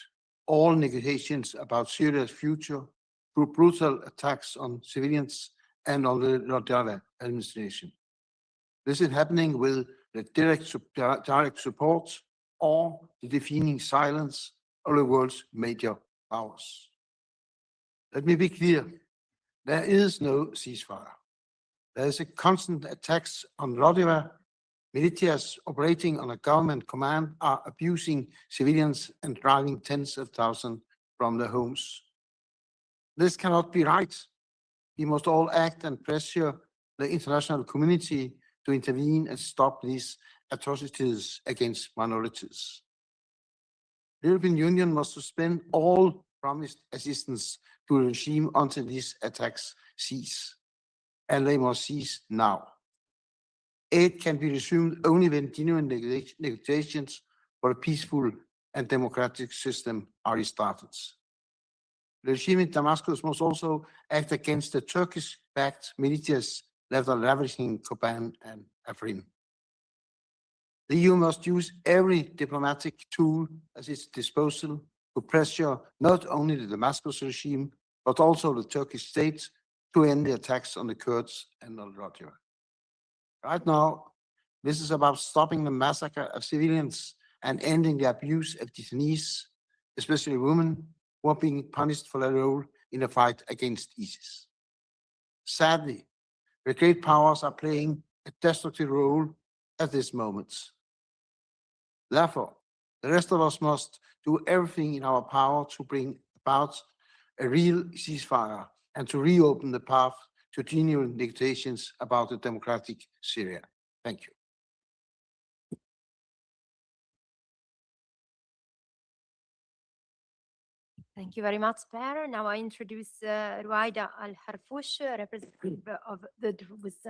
all negotiations about Syria's future through brutal attacks on civilians and on the Rojava administration. This is happening with the direct support or the deafening silence of the world's major powers. Let me be clear, there is no ceasefire. There is a constant attacks on Rojava. Militias operating on a government command are abusing civilians and driving tens of thousands from their homes. This cannot be right. We must all act and pressure the international community to intervene and stop these atrocities against minorities. The European Union must suspend all promised assistance to the regime until these attacks cease, and they must cease now. Aid can be resumed only when genuine negotiations for a peaceful and democratic system are restarted. The regime in Damascus must also act against the Turkish-backed militias that are ravaging Kobani and Afrin. The EU must use every diplomatic tool at its disposal to pressure not only the Damascus regime, but also the Turkish state to end the attacks on the Kurds and on Rojava. Right now, this is about stopping the massacre of civilians and ending the abuse of detainees, especially women, who are being punished for their role in the fight against ISIS. Sadly, the great powers are playing a destructive role at this moment. Therefore, the rest of us must do everything in our power to bring about a real ceasefire and to reopen the path to genuine negotiations about a democratic Syria. Thank you. Thank you very much, Per. Now I introduce Ruwaida Al-Harfouch, representative of the Druze.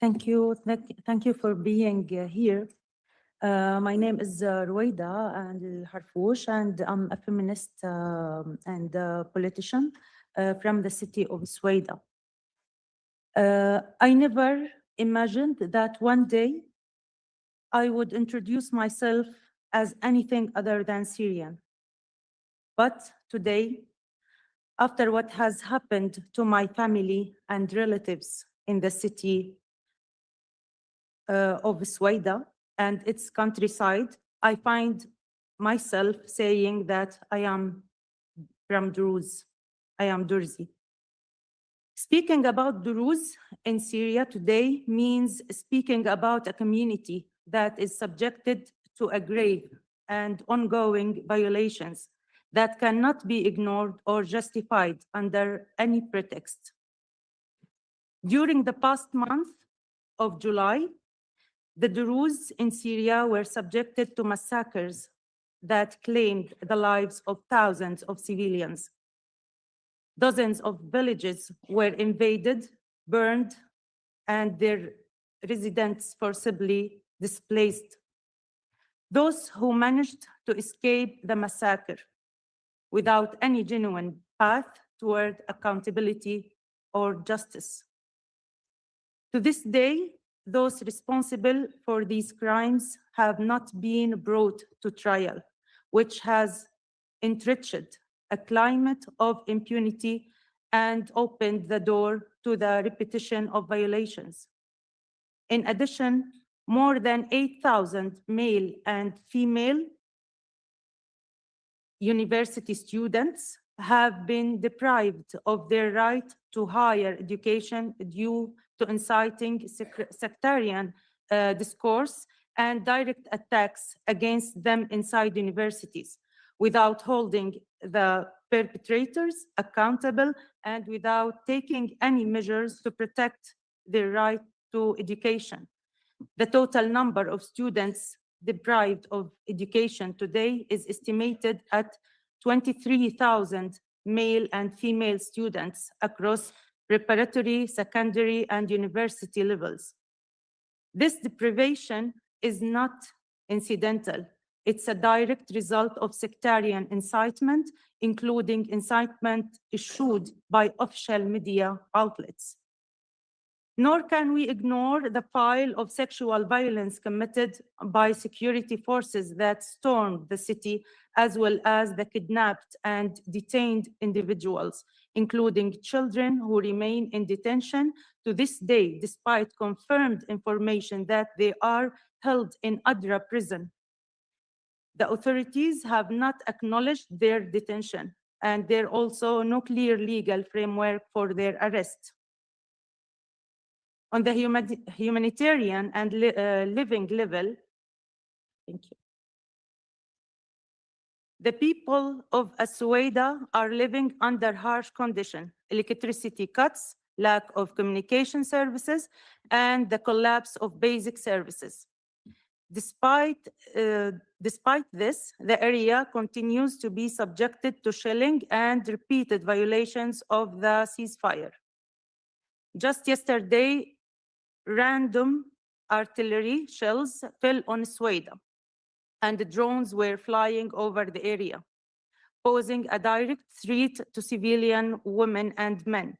Thank you. Thank you for being here. My name is Ruwaida Al-Harfouch, and I'm a feminist and a politician from the city of Suwaida. I never imagined that one day I would introduce myself as anything other than Syrian. But today, after what has happened to my family and relatives in the city of Suwaida and its countryside, I find myself saying that I am from Druze. I am Durzi. Speaking about Druze in Syria today means speaking about a community that is subjected to a grave and ongoing violations that cannot be ignored or justified under any pretext. During the past month of July, the Druze in Syria were subjected to massacres that claimed the lives of thousands of civilians. Dozens of villages were invaded, burned, and their residents forcibly displaced. Those who managed to escape the massacre without any genuine path toward accountability or justice. To this day, those responsible for these crimes have not been brought to trial, which has enriched a climate of impunity and opened the door to the repetition of violations. In addition, more than 8,000 male and female university students have been deprived of their right to higher education due to inciting sectarian discourse and direct attacks against them inside universities, without holding the perpetrators accountable and without taking any measures to protect their right to education. The total number of students deprived of education today is estimated at 23,000 male and female students across preparatory, secondary, and university levels. This deprivation is not incidental. It's a direct result of sectarian incitement, including incitement issued by official media outlets. Nor can we ignore the pile of sexual violence committed by security forces that stormed the city, as well as the kidnapped and detained individuals, including children who remain in detention to this day, despite confirmed information that they are held in Adra prison. The authorities have not acknowledged their detention, and there also no clear legal framework for their arrest. On the humanitarian and living level, thank you. The people of Suwaida are living under harsh conditions: electricity cuts, lack of communication services, and the collapse of basic services. Despite this, the area continues to be subjected to shelling and repeated violations of the ceasefire. Just yesterday, random artillery shells fell on Suwaida, and the drones were flying over the area, posing a direct threat to civilian women and men.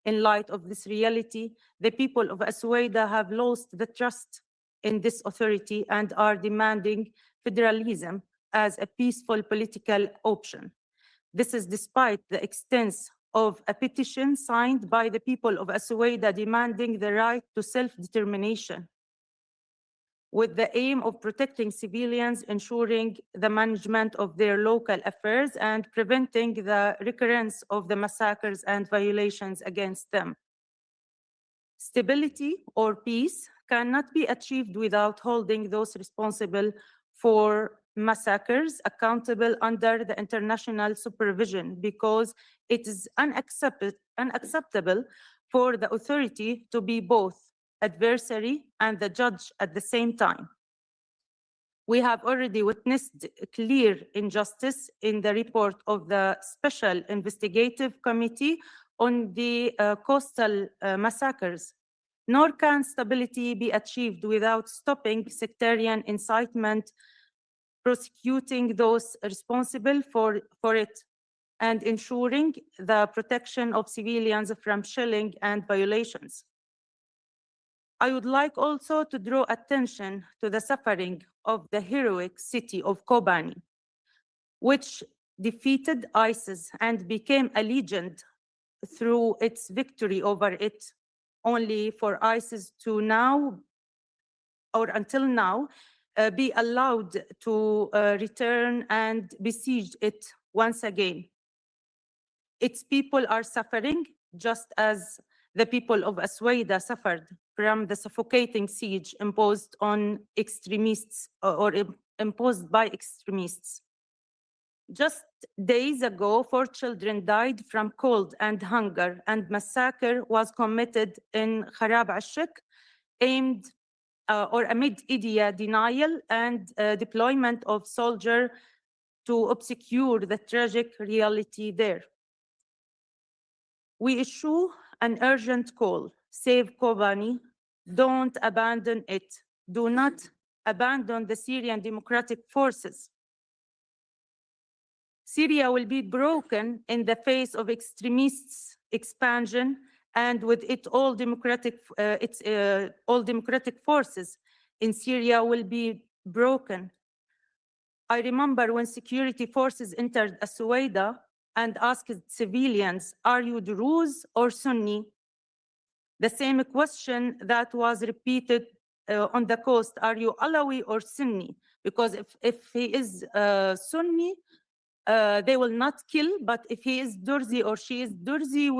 In light of this reality, the people of Suwaida have lost the trust in this authority and are demanding federalism as a peaceful political option. This is despite the extent of a petition signed by the people of Suwaida demanding the right to self-determination, with the aim of protecting civilians, ensuring the management of their local affairs, and preventing the recurrence of the massacres and violations against them. Stability or peace cannot be achieved without holding those responsible for massacres accountable under the international supervision, because it is unacceptable for the authority to be both adversary and the judge at the same time. We have already witnessed clear injustice in the report of the Special Investigative Committee on the coastal massacres. Nor can stability be achieved without stopping sectarian incitement, prosecuting those responsible for it, and ensuring the protection of civilians from shelling and violations. I would like also to draw attention to the suffering of the heroic city of Kobani, which defeated ISIS and became a legend through its victory over it, only for ISIS to now, or until now, be allowed to return and besiege it once again. Its people are suffering just as the people of Asweda suffered from the suffocating siege imposed on extremists or imposed by extremists. Just days ago, 4 children died from cold and hunger, and massacre was committed in Kharab Ashik, aimed or amid IDEA denial and deployment of soldiers to obscure the tragic reality there. We issue an urgent call: save Kobani, don't abandon it. Do not abandon the Syrian democratic forces. Syria will be broken in the face of extremists' expansion, and with it all democratic forces in Syria will be broken. I remember when security forces entered Asweda and asked civilians, "Are you Druze or Sunni?" The same question that was repeated on the coast, "Are you Alawi or Sunni?" Because if he is Sunni, they will not kill, but if he is Durzi or she is Durzi,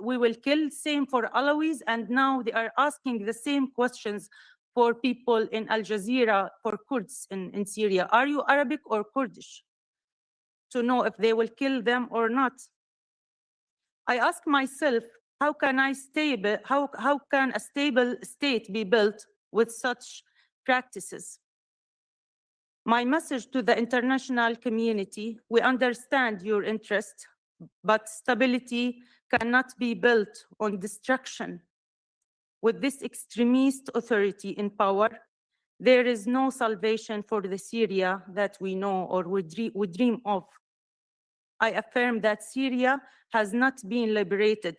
we will kill. Same for Alawis, and now they are asking the same questions for people in Al Jazeera, for Kurds in Syria. Are you Arabic or Kurdish? To know if they will kill them or not. I ask myself, how can a stable state be built with such practices? My message to the international community: we understand your interest, but stability cannot be built on destruction. With this extremist authority in power, there is no salvation for the Syria that we know or we dream of. I affirm that Syria has not been liberated.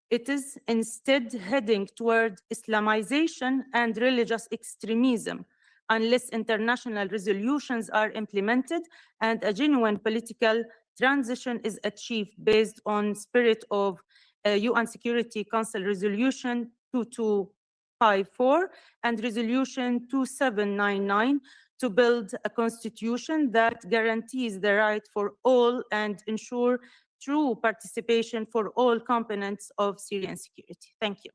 It is instead heading toward Islamization and religious extremism, unless international resolutions are implemented and a genuine political transition is achieved based on spirit of UN Security Council Resolution 2254 and Resolution 2799 to build a constitution that guarantees the right for all and ensure true participation for all components of Syrian security. Thank you.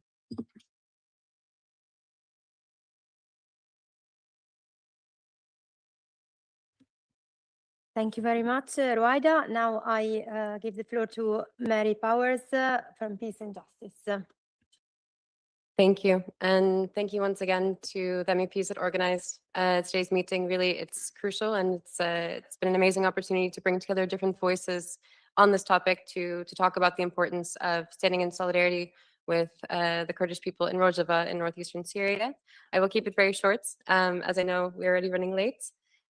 Thank you very much, Ruwaida. Now I give the floor to Mary Powers from Peace and Justice. Thank you. And thank you once again to the MEPs that organized today's meeting. Really, it's crucial, and it's been an amazing opportunity to bring together different voices on this topic to talk about the importance of standing in solidarity with the Kurdish people in Rojava in northeastern Syria. I will keep it very short, as I know we're already running late.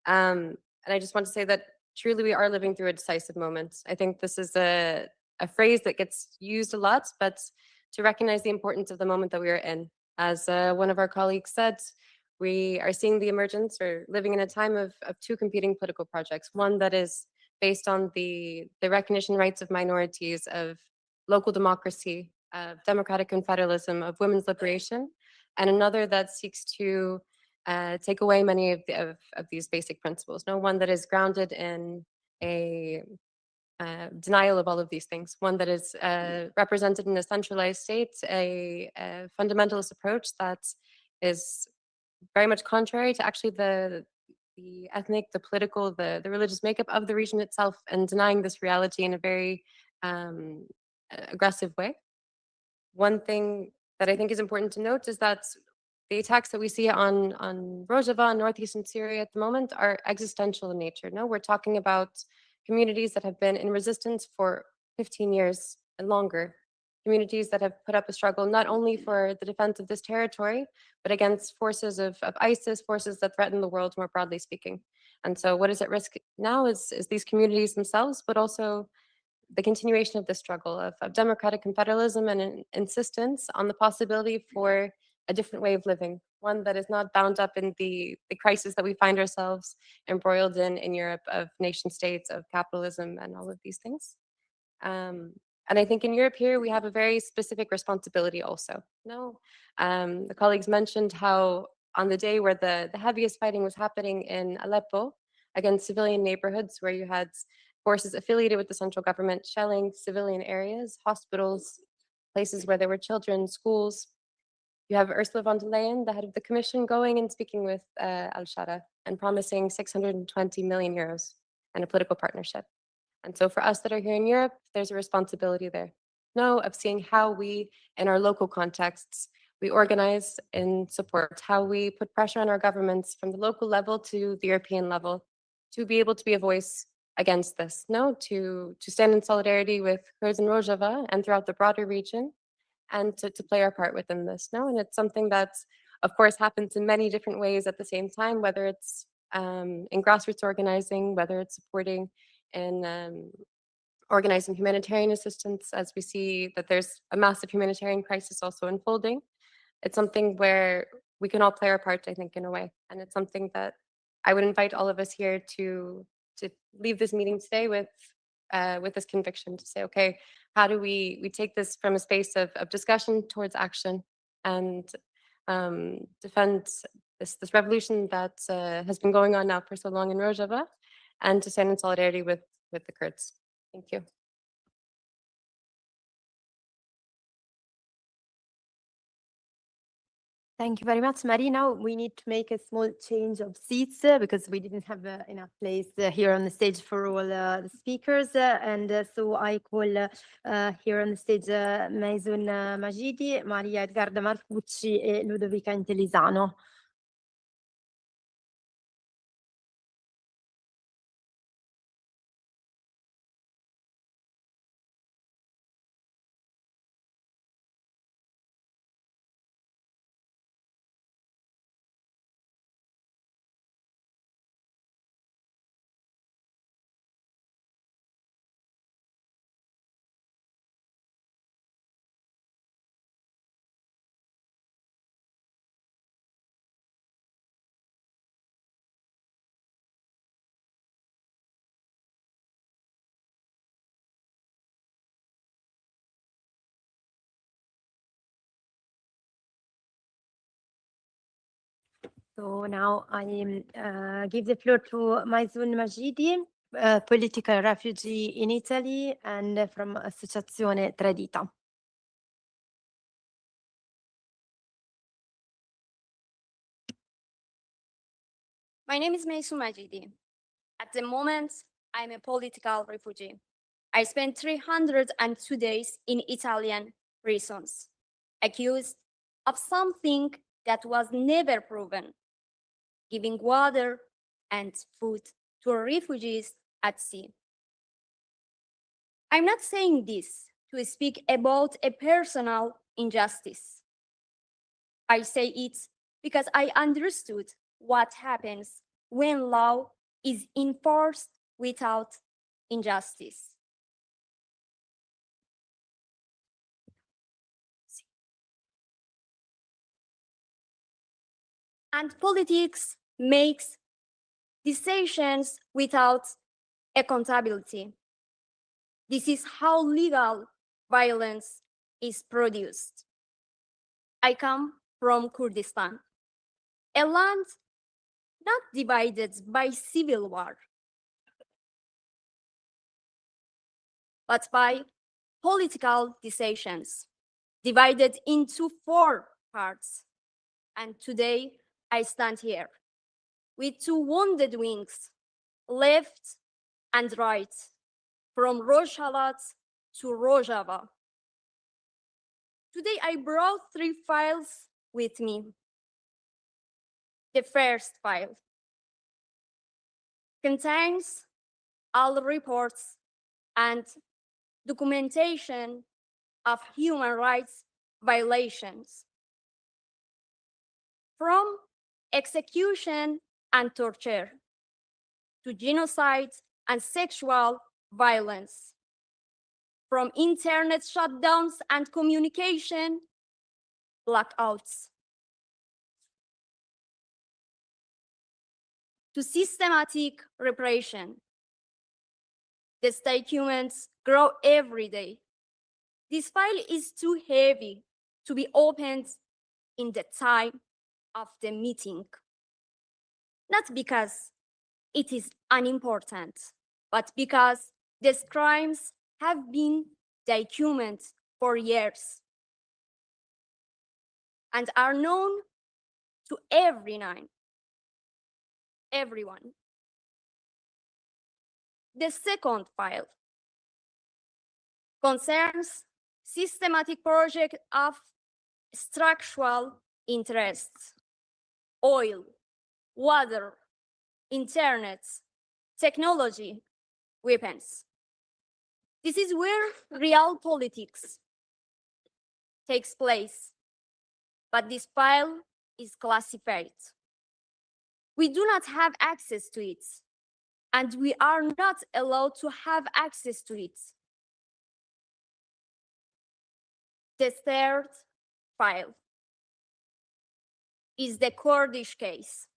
And I just want to say that truly we are living through a decisive moment. I think this is a phrase that gets used a lot, but to recognize the importance of the moment that we are in. As one of our colleagues said, we are seeing the emergence or living in a time of 2 competing political projects. One that is based on the recognition rights of minorities, of local democracy, of democratic confederalism, of women's liberation, and another that seeks to take away many of these basic principles. No, one that is grounded in a denial of all of these things, one that is represented in a centralized state, a fundamentalist approach that is very much contrary to actually the the ethnic, the political, the religious makeup of the region itself, and denying this reality in a very aggressive way. One thing that I think is important to note is that the attacks that we see on Rojava and northeastern Syria at the moment are existential in nature. No, we're talking about communities that have been in resistance for 15 years and longer. Communities that have put up a struggle not only for the defense of this territory, but against forces of ISIS, forces that threaten the world more broadly speaking. And so what is at risk now is these communities themselves, but also the continuation of the struggle of democratic confederalism and an insistence on the possibility for a different way of living, one that is not bound up in the crisis that we find ourselves embroiled in Europe of nation states, of capitalism, and all of these things. And I think in Europe here, we have a very specific responsibility also. No, the colleagues mentioned how on the day where the heaviest fighting was happening in Aleppo against civilian neighborhoods, where you had forces affiliated with the central government shelling civilian areas, hospitals, places where there were children, schools. You have Ursula von der Leyen, the head of the commission, going and speaking with al-Shara and promising 620 million euros and a political partnership. And so for us that are here in Europe, there's a responsibility there. No, of seeing how we, in our local contexts, we organize in support, how we put pressure on our governments from the local level to the European level to be able to be a voice against this. No, to stand in solidarity with Kurds in Rojava and throughout the broader region, and to play our part within this. No, and it's something that, of course, happens in many different ways at the same time, whether it's in grassroots organizing, whether it's supporting in organizing humanitarian assistance, as we see that there's a massive humanitarian crisis also unfolding. It's something where we can all play our part, I think, in a way. And it's something that I would invite all of us here to leave this meeting today with this conviction to say, okay, how do we take this from a space of discussion towards action and defend this revolution that has been going on now for so long in Rojava, and to stand in solidarity with the Kurds. Thank you. Thank you very much, Marina. We need to make a small change of seats because we didn't have enough place here on the stage for all the speakers. So I call here on the stage Maysoon Majidi, Maria Edgarda Marcucci e Ludovica Intellisano. So now I give the floor to Maysoon Majidi, political refugee in Italy and from Associazione Tradita. My name is Maysoon Majidi. At the moment, I'm a political refugee. I spent 302 days in Italian prisons, accused of something that was never proven, giving water and food to refugees at sea. I'm not saying this to speak about a personal injustice. I say it because I understood what happens when law is enforced without injustice. And politics makes decisions without accountability. This is how legal violence is produced. I come from Kurdistan, a land not divided by civil war, but by political decisions, divided into 4 parts. And today I stand here with 2 wounded wings, left and right, from Rojava to Rojava. Today, I brought 3 files with me. The first file contains all reports and documentation of human rights violations, from execution and torture to genocide and sexual violence, from internet shutdowns and communication blackouts to systematic repression. These documents grow every day. This file is too heavy to be opened in the time of the meeting. Not because it is unimportant, but because these crimes have been documented for years and are known to everyone. The second file concerns systematic project of structural interests, oil, water, internet, technology, weapons. This is where real politics takes place, but this file is classified. We do not have access to it, and we are not allowed to have access to it. The third file is the Kurdish case,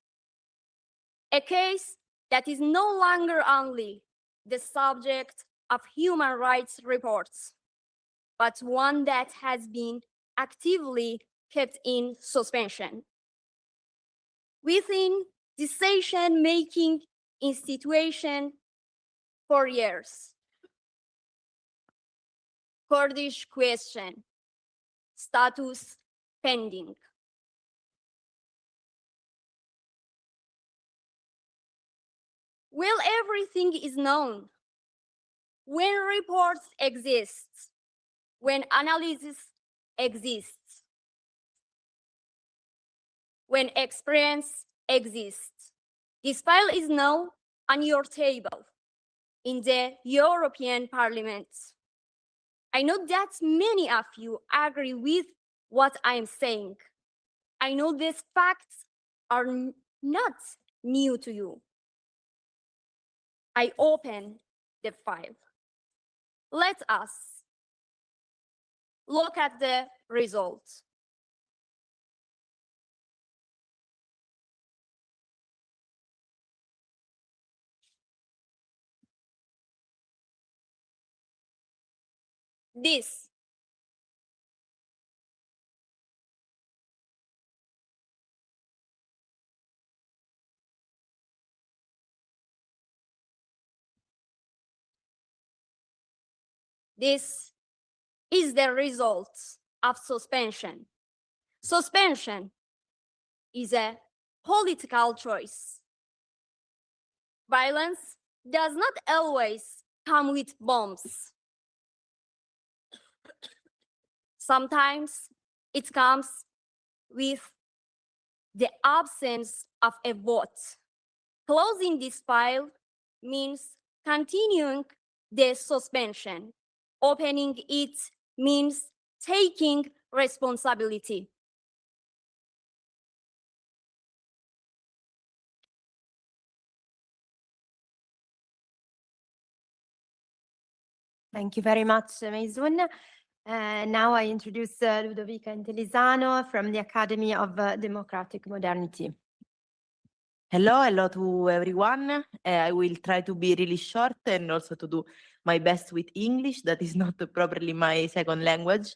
a case that is no longer only the subject of human rights reports, but one that has been actively kept in suspension within decision-making institution for years. Kurdish question, status pending. Well, everything is known. When reports exist, when analysis exists, when experience exists. This file is now on your table in the European Parliament. I know that many of you agree with what I'm saying. I know these facts are not new to you. I open the file. Let us look at the results. This is the result of suspension. Suspension is a political choice. Violence does not always come with bombs. Sometimes it comes with the absence of a vote. Closing this file means continuing the suspension. Opening it means taking responsibility. Thank you very much, Maysoon. Now I introduce Ludovica Intellisano from the Academy of Democratic Modernity. Hello to everyone. I will try to be really short and also to do my best with English. That is not properly my second language.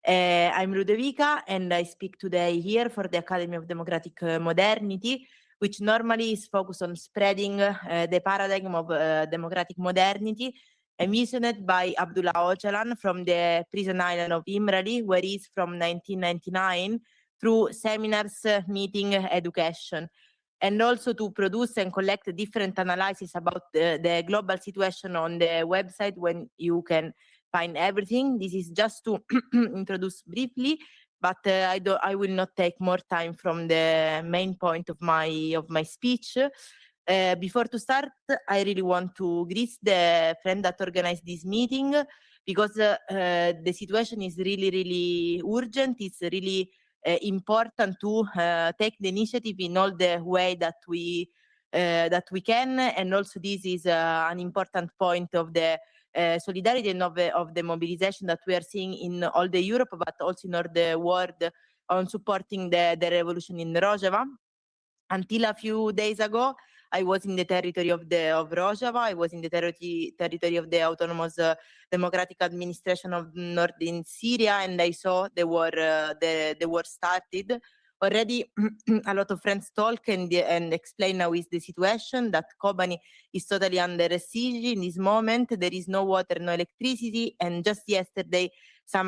I'm Ludovica and I speak today here for the Academy of Democratic Modernity, which normally is focused on spreading the paradigm of democratic modernity, envisioned by Abdullah Öcalan from the prison island of Imrali, where he is from 1999, through seminars, meeting, education. and also to produce and collect different analyses about the global situation on the website when you can find everything. This is just to introduce briefly, but I will not take more time from the main point of my speech. Before to start, I really want to greet the friend that organized this meeting, because the situation is really, really urgent. It's really important to take the initiative in all the way that we can, and also this is an important point of the solidarity and of the mobilization that we are seeing in all the Europe, but also in all the world on supporting the revolution in Rojava. Until a few days ago, I was in the territory of Rojava. I was in the territory of the autonomous democratic administration of northern Syria, and I saw the war started. Already, a lot of friends talk and explain how is the situation, that Kobani is totally under siege in this moment. There is no water, no electricity, and just yesterday, some